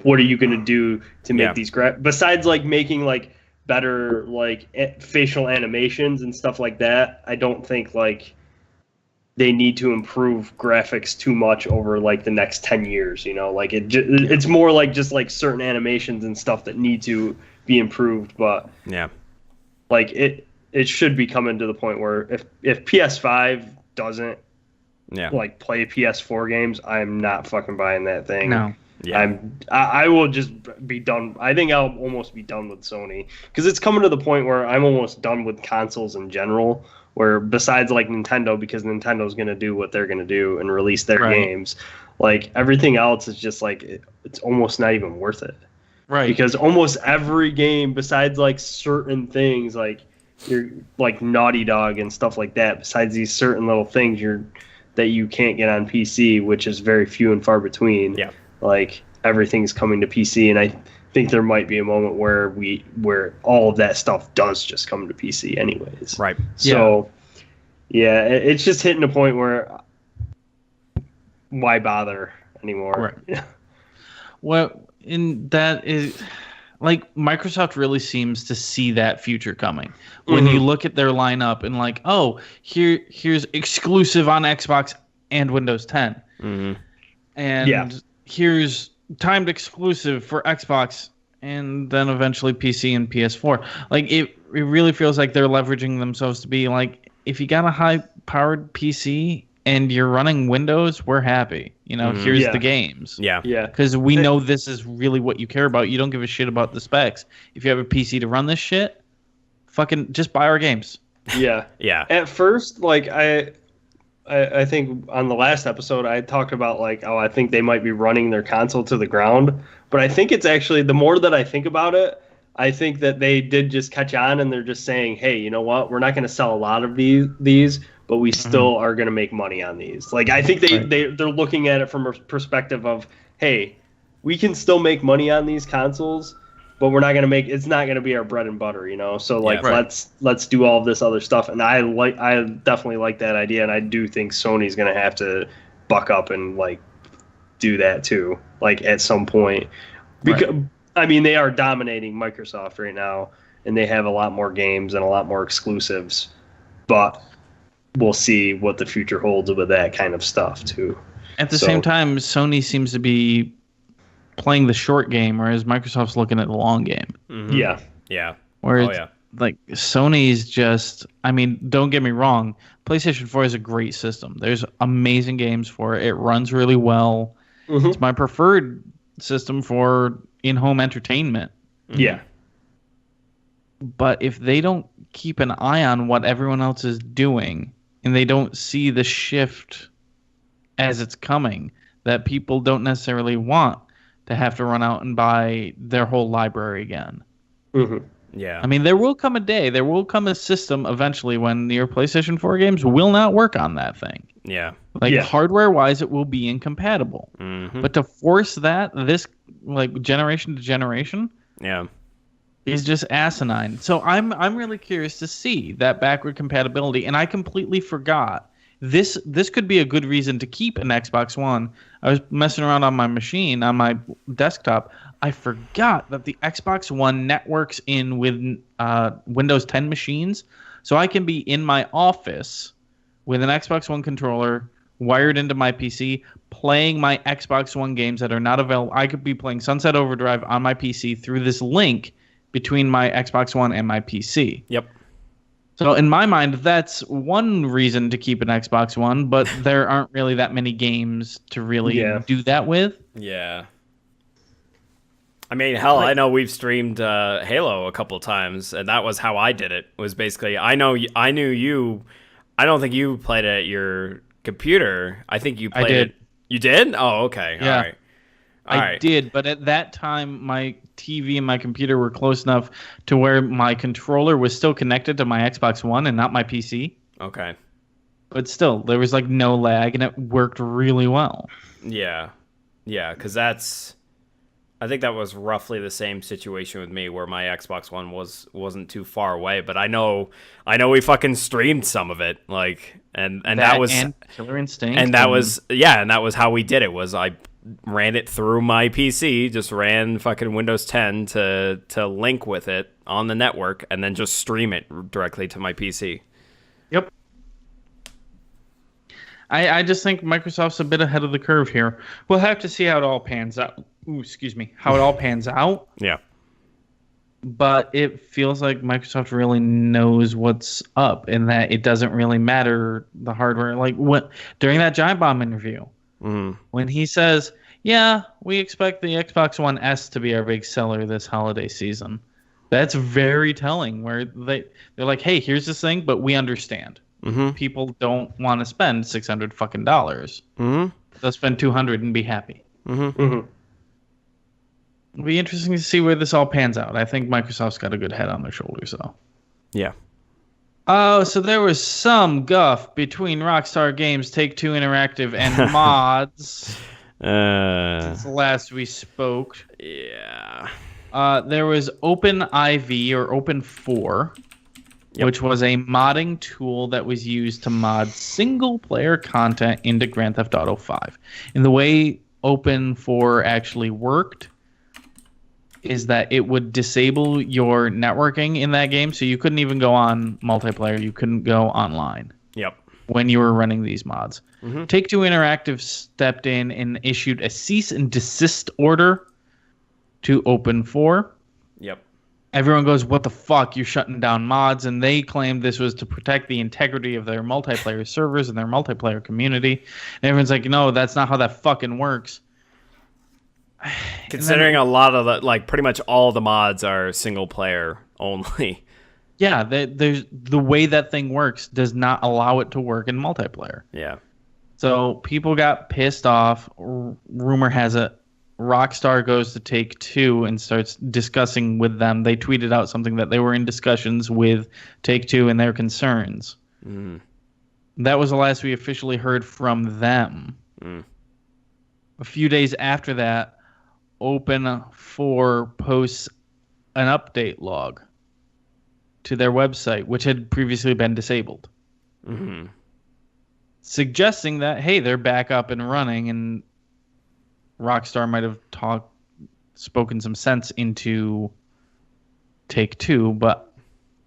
what are you going to do to make these besides like making like better like facial animations and stuff like that? I don't think like they need to improve graphics too much over like the next 10 years, like it's more like just like certain animations and stuff that need to be improved. But like it should be coming to the point where if PS5 doesn't like play PS4 games, I'm not fucking buying that thing. No. Yeah. I will just be done. I think I'll almost be done with Sony because it's coming to the point where I'm almost done with consoles in general. Where besides like Nintendo, because Nintendo's going to do what they're going to do and release their games, like everything else is just like it's almost not even worth it. Right. Because almost every game besides like certain things, like you're like Naughty Dog and stuff like that, besides these certain little things that you can't get on PC, which is very few and far between. Yeah. Like everything's coming to PC, and I think there might be a moment where all of that stuff does just come to PC anyways. Right. So, it's just hitting a point where why bother anymore? Right. Well, and that is like Microsoft really seems to see that future coming. When you look at their lineup and like, oh, here's exclusive on Xbox and Windows 10. And here's timed exclusive for Xbox and then eventually PC and PS4. Like it really feels like they're leveraging themselves to be like, if you got a high powered PC and you're running Windows, we're happy. Here's the games. Yeah. Because we know this is really what you care about. You don't give a shit about the specs. If you have a PC to run this shit, fucking just buy our games. Yeah. Yeah. At first, like I think on the last episode I talked about like, I think they might be running their console to the ground. But I think it's actually, the more that I think about it, I think that they did just catch on and they're just saying, hey, you know what? We're not going to sell a lot of these, but we still are going to make money on these. Like, I think they're looking at it from a perspective of, hey, we can still make money on these consoles, but we're not going to it's not going to be our bread and butter, So like, let's do all of this other stuff. And I definitely like that idea. And I do think Sony's going to have to buck up and like do that too, like at some point, because I mean, they are dominating Microsoft right now and they have a lot more games and a lot more exclusives, but we'll see what the future holds with that kind of stuff too. At the same time, Sony seems to be playing the short game, whereas Microsoft's looking at the long game. Mm-hmm. Yeah. Whereas like Sony's just, I mean, don't get me wrong, PlayStation 4 is a great system. There's amazing games for it. It runs really well. Mm-hmm. It's my preferred system for in-home entertainment. Yeah. But if they don't keep an eye on what everyone else is doing and they don't see the shift as it's coming, that people don't necessarily want to have to run out and buy their whole library again. Mm-hmm. Yeah. I mean, there will come a day, there will come a system eventually when your PlayStation 4 games will not work on that thing. Yeah. Like hardware-wise, it will be incompatible. Mm-hmm. But to force this like generation to generation, is just asinine. So I'm really curious to see that backward compatibility, and I completely forgot. This could be a good reason to keep an Xbox One. I was messing around on my machine, on my desktop. I forgot that the Xbox One networks in with Windows 10 machines. So I can be in my office with an Xbox One controller wired into my PC, playing my Xbox One games that are not available. I could be playing Sunset Overdrive on my PC through this link between my Xbox One and my PC. Yep. So in my mind, that's one reason to keep an Xbox One, but there aren't really that many games to really do that with. Yeah. I mean, hell, I know we've streamed Halo a couple of times, and that was how I did it. It was basically, I knew you. I don't think you played it at your computer. I think you played it. You did? Oh, okay. Yeah. All right. I did, but at that time, my TV and my computer were close enough to where my controller was still connected to my Xbox One and not my PC. Okay. But still, there was like no lag, and it worked really well. Yeah. Yeah, because I think that was roughly the same situation with me, where my Xbox One wasn't too far away, but I know we fucking streamed some of it, like, and that was Killer Instinct, and that was how we did it. Was I ran it through my PC, just ran fucking Windows 10 to link with it on the network, and then just stream it directly to my PC. Yep. I just think Microsoft's a bit ahead of the curve here. We'll have to see how it all pans out. How it all pans out. Yeah. But it feels like Microsoft really knows what's up, and that it doesn't really matter the hardware. Like during that Giant Bomb interview, when he says, "Yeah, we expect the Xbox One S to be our big seller this holiday season," that's very telling. Where they're like, "Hey, here's this thing, but we understand. People don't want to spend $600 fucking dollars. They'll spend $200 and be happy." It'll be interesting to see where this all pans out. I think Microsoft's got a good head on their shoulders, though. Yeah. Oh, so there was some guff between Rockstar Games, Take-Two Interactive, and mods since last we spoke. Yeah. There was OpenIV, or Open4, which was a modding tool that was used to mod single-player content into Grand Theft Auto 5. And the way Open4 actually worked is that it would disable your networking in that game, so you couldn't even go on multiplayer. You couldn't go online. Yep. When you were running these mods. Take-Two Interactive stepped in and issued a cease and desist order to Open4. Yep. everyone goes, what the fuck? You're shutting down mods. And they claimed this was to protect the integrity of their multiplayer servers and their multiplayer community. And everyone's like, no, that's not how that fucking works. Considering a lot of the, like, pretty much all the mods are single player only. Yeah, there's the way that thing works does not allow it to work in multiplayer. Yeah. So people got pissed off. Rumor has it Rockstar goes to Take-Two and starts discussing with them. They tweeted out something that they were in discussions with Take-Two and their concerns. That was the last we officially heard from them. A few days after that, Open4 posts an update log to their website, which had previously been disabled. Suggesting that, hey, they're back up and running, and Rockstar might have spoken some sense into Take-Two, but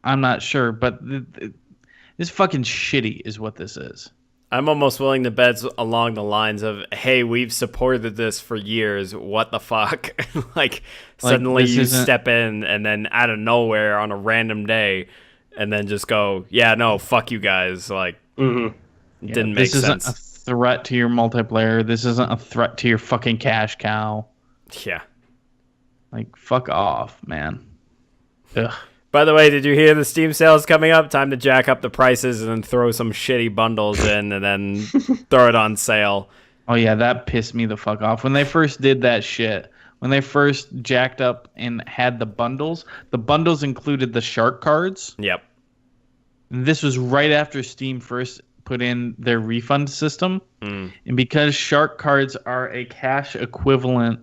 I'm not sure. But this fucking shitty is what this is. I'm almost willing to bet along the lines of, hey, we've supported this for years. What the fuck? like suddenly you step in and then out of nowhere on a random day and then just go, yeah, no, fuck you guys. Like, didn't make sense. This isn't a threat to your multiplayer. This isn't a threat to your fucking cash cow. Yeah. Like, fuck off, man. Ugh. By the way, did you hear the Steam sale's coming up? Time to jack up the prices and then throw some shitty bundles in and then throw it on sale. Oh, yeah, that pissed me the fuck off. When they first did that shit, when they first jacked up and had the bundles included the shark cards. Yep. And this was right after Steam first put in their refund system. And because shark cards are a cash equivalent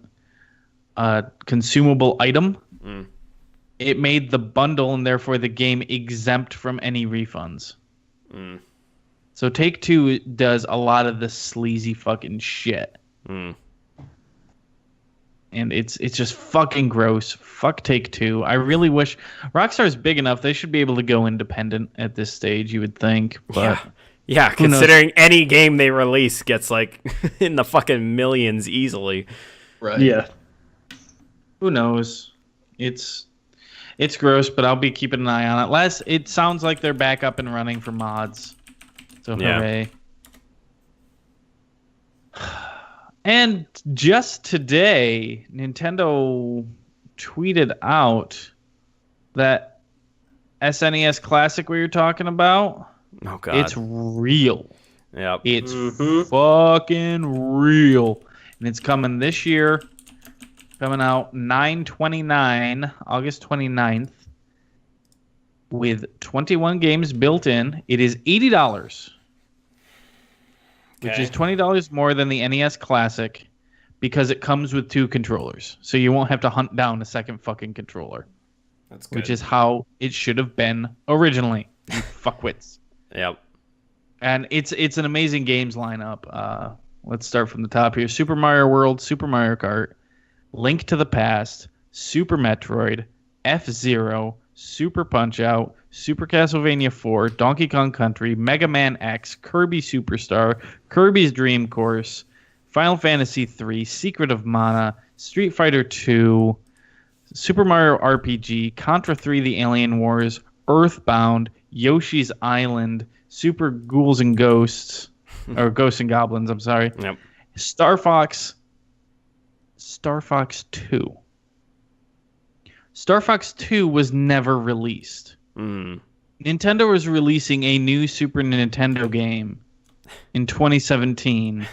consumable item, it made the bundle and therefore the game exempt from any refunds. So Take-Two does a lot of this sleazy fucking shit. And it's just fucking gross. Fuck Take-Two. I really wish Rockstar's big enough. They should be able to go independent at this stage, you would think. But yeah, considering any game they release gets like in the fucking millions easily. Right. Yeah. Who knows? It's gross, but I'll be keeping an eye on it. It sounds like they're back up and running for mods. So hooray. And just today, Nintendo tweeted out that SNES Classic we were talking about. Oh, God. It's real. Yep. It's fucking real. And it's coming this year. Coming out 9/29, August 29th, with 21 games built in. It is $80, which is $20 more than the NES Classic, because it comes with 2 controllers. So you won't have to hunt down a second fucking controller. That's good. Which is how it should have been originally, you fuckwits. Yep. And it's an amazing games lineup. Let's start from the top here. Super Mario World, Super Mario Kart, Link to the Past, Super Metroid, F-Zero, Super Punch-Out, Super Castlevania 4, Donkey Kong Country, Mega Man X, Kirby Superstar, Kirby's Dream Course, Final Fantasy 3, Secret of Mana, Street Fighter 2, Super Mario RPG, Contra 3 The Alien Wars, Earthbound, Yoshi's Island, Super Ghouls and Ghosts, or Ghosts and Goblins, I'm sorry. Yep. Star Fox 2. Star Fox 2 was never released. Nintendo was releasing a new Super Nintendo game in 2017.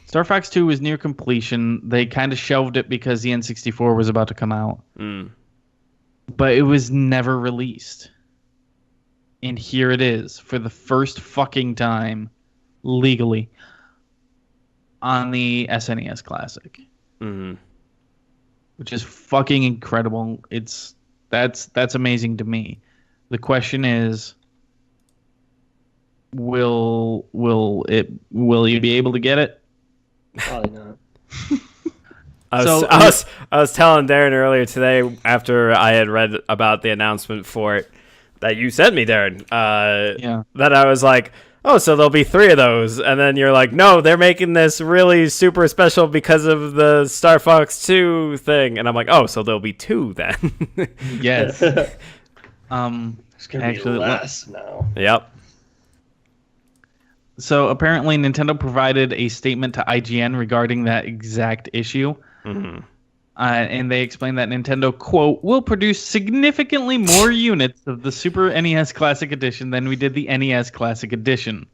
Star Fox 2 was near completion. They kind of shelved it because the N64 was about to come out. But it was never released. And here it is, for the first fucking time, legally, on the SNES Classic. Which is fucking incredible. That's amazing to me. The question is, will you be able to get it? Probably not. I was telling Darren earlier today, after I had read about the announcement for it that you sent me, Darren, that I was like, oh, so there'll be 3 of those. And then you're like, no, they're making this really super special because of the Star Fox 2 thing. And I'm like, oh, so there'll be 2 then. Yes. It's gonna be less now. Yep. So apparently Nintendo provided a statement to IGN regarding that exact issue. Mm-hmm. And they explained that Nintendo, quote, will produce significantly more units of the Super NES Classic Edition than we did the NES Classic Edition.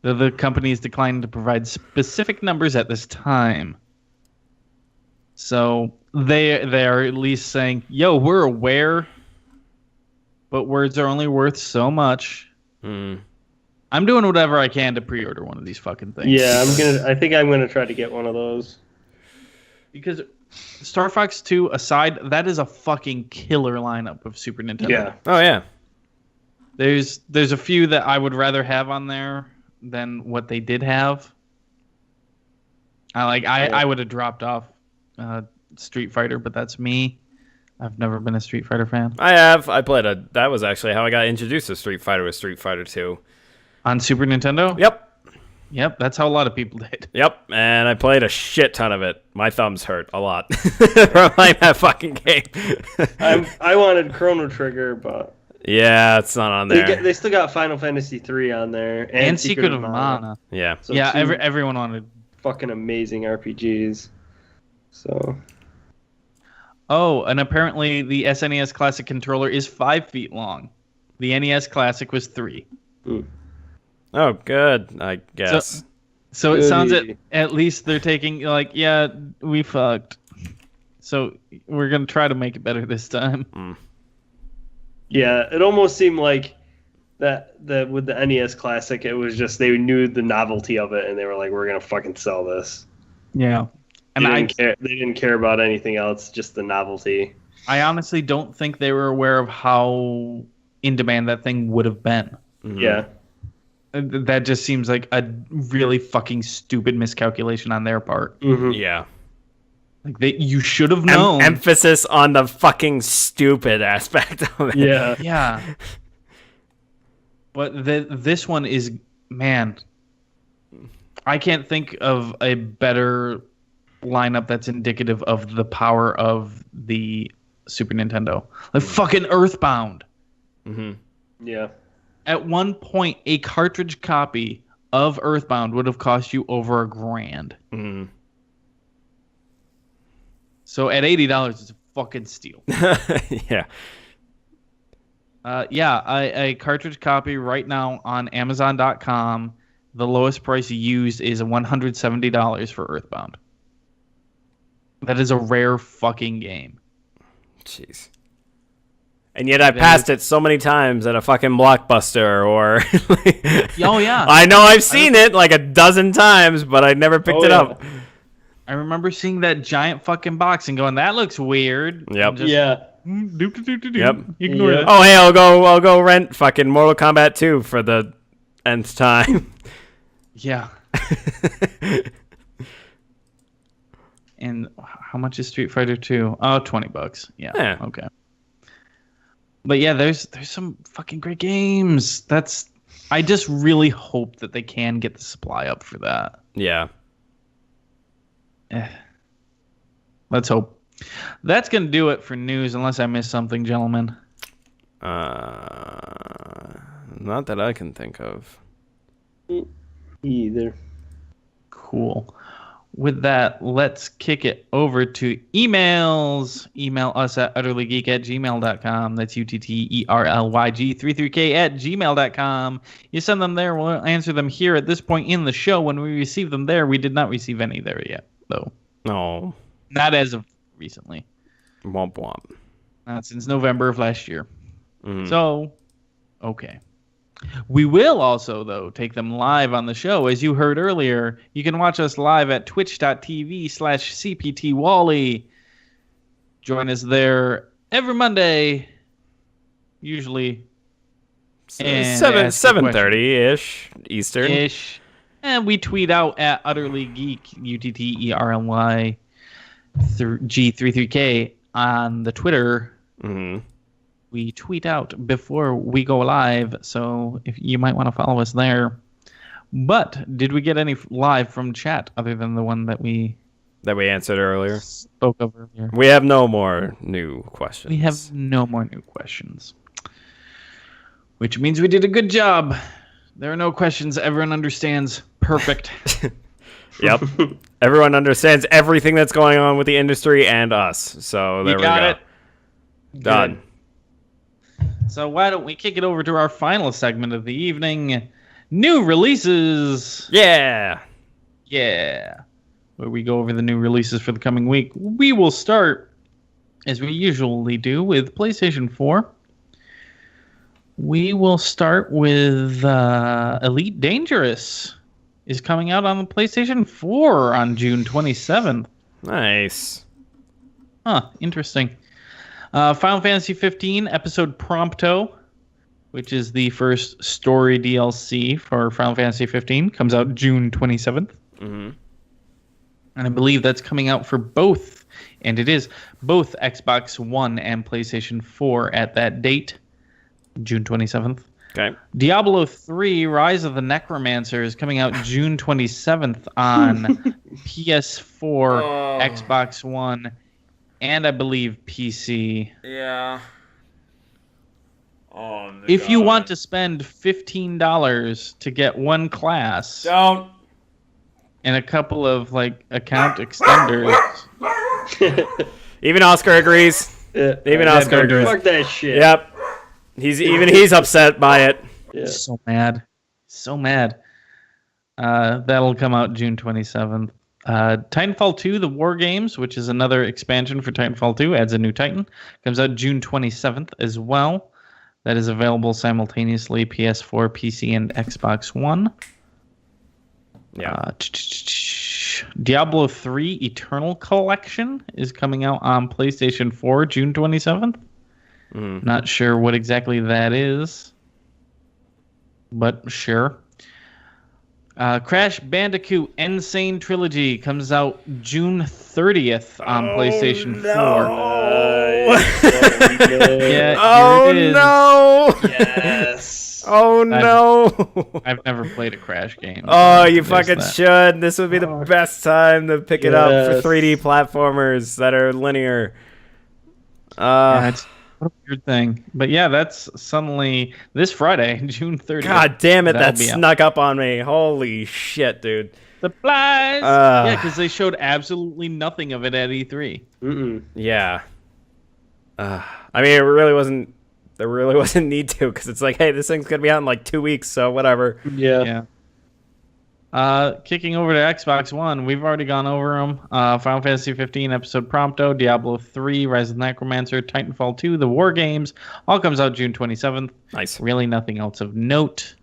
Though the company is declining to provide specific numbers at this time. So they are at least saying, yo, we're aware, but words are only worth so much. Mm. I'm doing whatever I can to pre-order one of these fucking things. Yeah, I think I'm gonna try to get one of those. Because Star Fox 2 aside, that is a fucking killer lineup of Super Nintendo. Yeah. Oh, yeah. There's a few that I would rather have on there than what they did have. I would have dropped off Street Fighter, but that's me. I've never been a Street Fighter fan. I have. I played that was actually how I got introduced to Street Fighter with Street Fighter 2. On Super Nintendo? Yep, that's how a lot of people did. Yep, and I played a shit ton of it. My thumbs hurt a lot from playing that fucking game. I wanted Chrono Trigger, but yeah, it's not on there. they still got Final Fantasy 3 on there And Secret of Mana. Yeah. So yeah, everyone wanted. Fucking amazing RPGs. So. Oh, and apparently the SNES Classic controller is 5 feet long. The NES Classic was 3. Mm. Oh, good, I guess. So it sounds at least they're taking, like, yeah, we fucked. So we're going to try to make it better this time. Mm. Yeah, it almost seemed like that with the NES Classic, it was just they knew the novelty of it, and they were like, we're going to fucking sell this. Yeah. And they didn't care about anything else, just the novelty. I honestly don't think they were aware of how in demand that thing would have been. Mm-hmm. Yeah. That just seems like a really fucking stupid miscalculation on their part. Mm-hmm. Yeah. Like you should have known. Emphasis on the fucking stupid aspect of it. Yeah. Yeah. But this one is, man, I can't think of a better lineup that's indicative of the power of the Super Nintendo. Like fucking Earthbound. Mm-hmm. Yeah. At one point, a cartridge copy of Earthbound would have cost you over $1,000. Mm. So at $80, it's a fucking steal. Yeah. A cartridge copy right now on Amazon.com. The lowest price used is $170 for Earthbound. That is a rare fucking game. Jeez. And yet I passed it so many times at a fucking Blockbuster or... Oh, yeah. I know I've seen it like a dozen times, but I never picked it up. I remember seeing that giant fucking box and going, that looks weird. Yep. Yeah. Yep. Ignore that. Oh, hey, I'll go rent fucking Mortal Kombat 2 for the nth time. Yeah. And how much is Street Fighter 2? Oh, $20. Yeah. Okay. But yeah, there's some fucking great games. I just really hope that they can get the supply up for that. Yeah. Let's hope. That's going to do it for news, unless I missed something, gentlemen. Not that I can think of. Either. Cool. With that, let's kick it over to emails. Email us at utterlygeek@gmail.com. That's utterlyg33k@gmail.com. You send them there, we'll answer them here at this point in the show. When we receive them there, we did not receive any there yet, though. No. Not as of recently. Womp womp. Not since November of last year. Mm-hmm. So, okay. We will also, though, take them live on the show. As you heard earlier, you can watch us live at twitch.tv/CPTWally. Join us there every Monday, usually 7:30-ish Eastern. Ish. And we tweet out at utterlygeek, UTTERLY G33k on the Twitter. Mm-hmm. We tweet out before we go live, so if you might want to follow us there. But did we get any live from chat other than the one that we answered earlier? Spoke of earlier. We have no more new questions. We have no more new questions. Which means we did a good job. There are no questions. Everyone understands. Perfect. Yep. Everyone understands everything that's going on with the industry and us. So there we go. It. Done. So why don't we kick it over to our final segment of the evening? New releases. Yeah. Yeah. Where we go over the new releases for the coming week. We will start, as we usually do, with PlayStation 4. We will start with Elite Dangerous is coming out on the PlayStation 4 on June 27th. Nice. Huh, interesting. Final Fantasy 15 Episode Prompto, which is the first story DLC for Final Fantasy 15, comes out June 27th. Mm-hmm. And I believe that's coming out for both, and it is both Xbox One and PlayStation 4 at that date, June 27th. Okay. Diablo 3 Rise of the Necromancer is coming out June 27th on PS4, Xbox One, and I believe PC. Yeah. Oh, if you want to spend $15 to get one class... Don't. And a couple of account extenders. Even Oscar agrees. Yeah. Even Oscar agrees. Fuck that shit. Yep. He's upset by it. Yeah. So mad. That'll come out June 27th. Titanfall 2, The War Games, which is another expansion for Titanfall 2, adds a new Titan. Comes out June 27th as well. That is available simultaneously PS4, PC, and Xbox One. Yeah. Diablo 3 Eternal Collection is coming out on PlayStation 4 June 27th. Not sure what exactly that is, but sure. Crash Bandicoot Insane Trilogy comes out June 30th on PlayStation 4. Yeah, here it is. No! Yes. Oh no! I've never played a Crash game. Oh, you fucking should. This would be the best time to pick it up for 3D platformers that are linear. What a weird thing. But yeah, that's suddenly this Friday, June 30th. God damn it, that snuck up on me. Holy shit, dude. Supplies! Yeah, because they showed absolutely nothing of it at E3. Yeah. I mean, it really wasn't... There really wasn't need to, because it's like, hey, this thing's going to be out in 2 weeks, so whatever. Yeah. Kicking over to Xbox One, we've already gone over them. Final Fantasy 15 Episode Prompto, Diablo 3, Rise of the Necromancer, Titanfall 2, The War Games, all comes out June 27th. Nice. Really nothing else of note.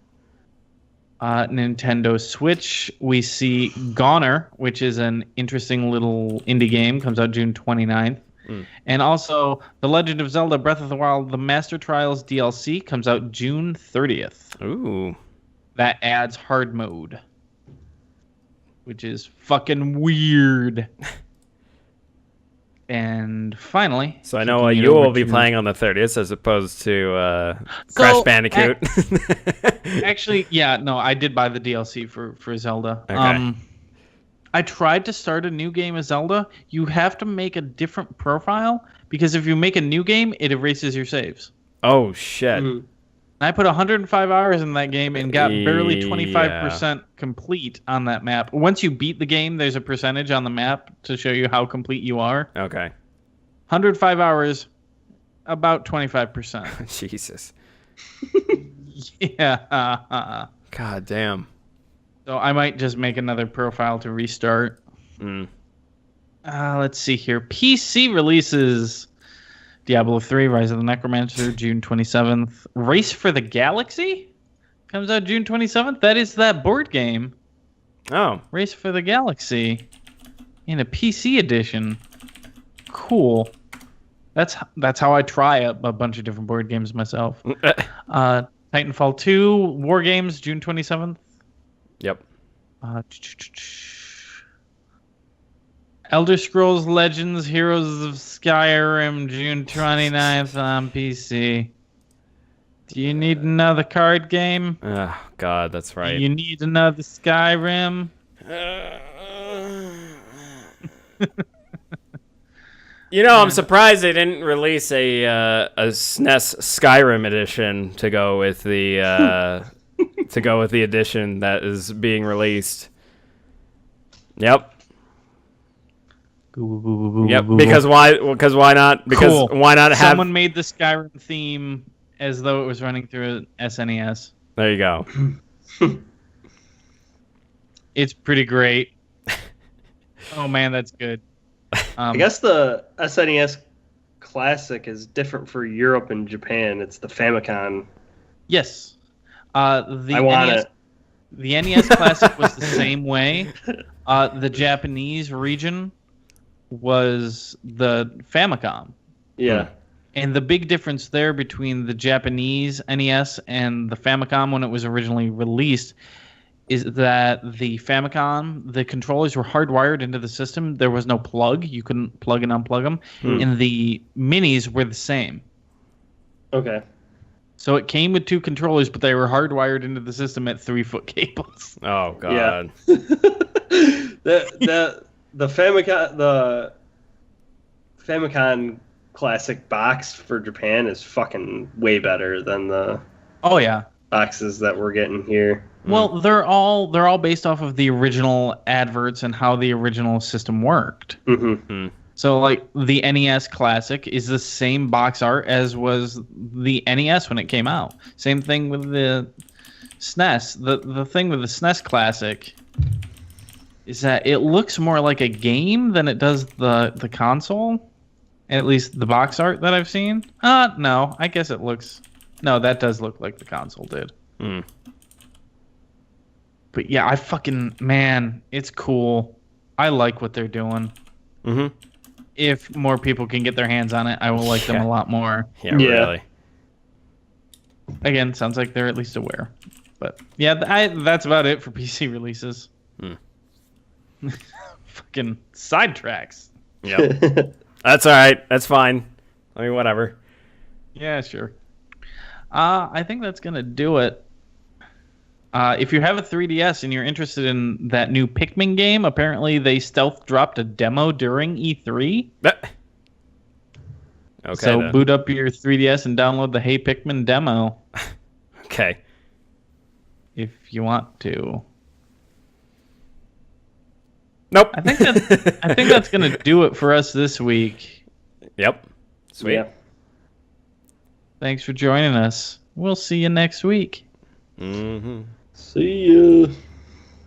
Nintendo Switch, we see Goner, which is an interesting little indie game, comes out June 29th. And also, The Legend of Zelda Breath of the Wild, The Master Trials DLC comes out June 30th. Ooh. That adds hard mode, which is fucking weird. And finally... So I know what you will be playing on the 30th as opposed to Crash Bandicoot. Actually, yeah, no, I did buy the DLC for Zelda. Okay. I tried to start a new game of Zelda. You have to make a different profile, because if you make a new game, it erases your saves. Oh, shit. I put 105 hours in that game and got barely 25% complete on that map. Once you beat the game, there's a percentage on the map to show you how complete you are. Okay. 105 hours, about 25%. Jesus. Yeah. God damn. So I might just make another profile to restart. Let's see here. PC releases. Diablo 3, Rise of the Necromancer, June 27th. Race for the Galaxy comes out June 27th. That is that board game. Oh. Race for the Galaxy in a PC edition. Cool. That's how I try a bunch of different board games myself. Titanfall 2, War Games, June 27th. Yep. Elder Scrolls Legends Heroes of Skyrim, June 29th on PC. Do you need another card game? Oh, God, that's right. Do you need another Skyrim? I'm surprised they didn't release a SNES Skyrim edition to go with the edition that is being released. Yep. Yep. Because why? Because why not? Because why not have? Someone made the Skyrim theme as though it was running through an SNES. There you go. It's pretty great. Oh man, that's good. I guess the SNES Classic is different for Europe and Japan. It's the Famicom. Yes. I want it. The NES Classic was the same way. The Japanese region was the Famicom. Yeah. And the big difference there between the Japanese NES and the Famicom when it was originally released is that the Famicom, the controllers were hardwired into the system. There was no plug. You couldn't plug and unplug them. And the minis were the same. Okay. So it came with two controllers, but they were hardwired into the system at 3-foot cables. Oh, God. Yeah. The Famicom Classic box for Japan is fucking way better than the boxes that we're getting here. Well, they're all based off of the original adverts and how the original system worked. Mm-hmm. So, like, the NES Classic is the same box art as was the NES when it came out. Same thing with the SNES. The thing with the SNES Classic is that it looks more like a game than it does the console. At least the box art that I've seen. No, I guess it looks... No, that does look like the console did. But yeah, man, it's cool. I like what they're doing. Mm-hmm. If more people can get their hands on it, I will like them a lot more. Yeah, really. Again, sounds like they're at least aware. But yeah, that's about it for PC releases. Fucking sidetracks. Yep. That's all right. That's fine. I mean, whatever. Yeah, sure. I think that's going to do it. If you have a 3DS and you're interested in that new Pikmin game, apparently they stealth dropped a demo during E3. Okay. So boot up your 3DS and download the Hey Pikmin demo. Okay. If you want to. Nope. I think that's going to do it for us this week. Yep. Sweet. Yeah. Thanks for joining us. We'll see you next week. Mm-hmm. See ya.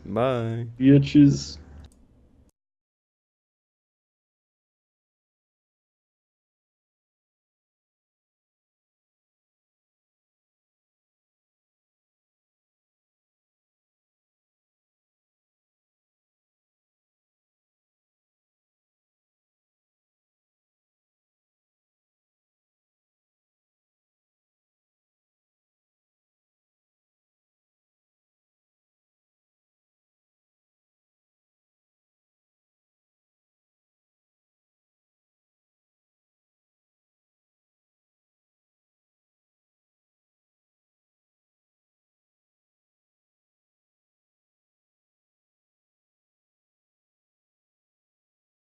Bye. Bitches.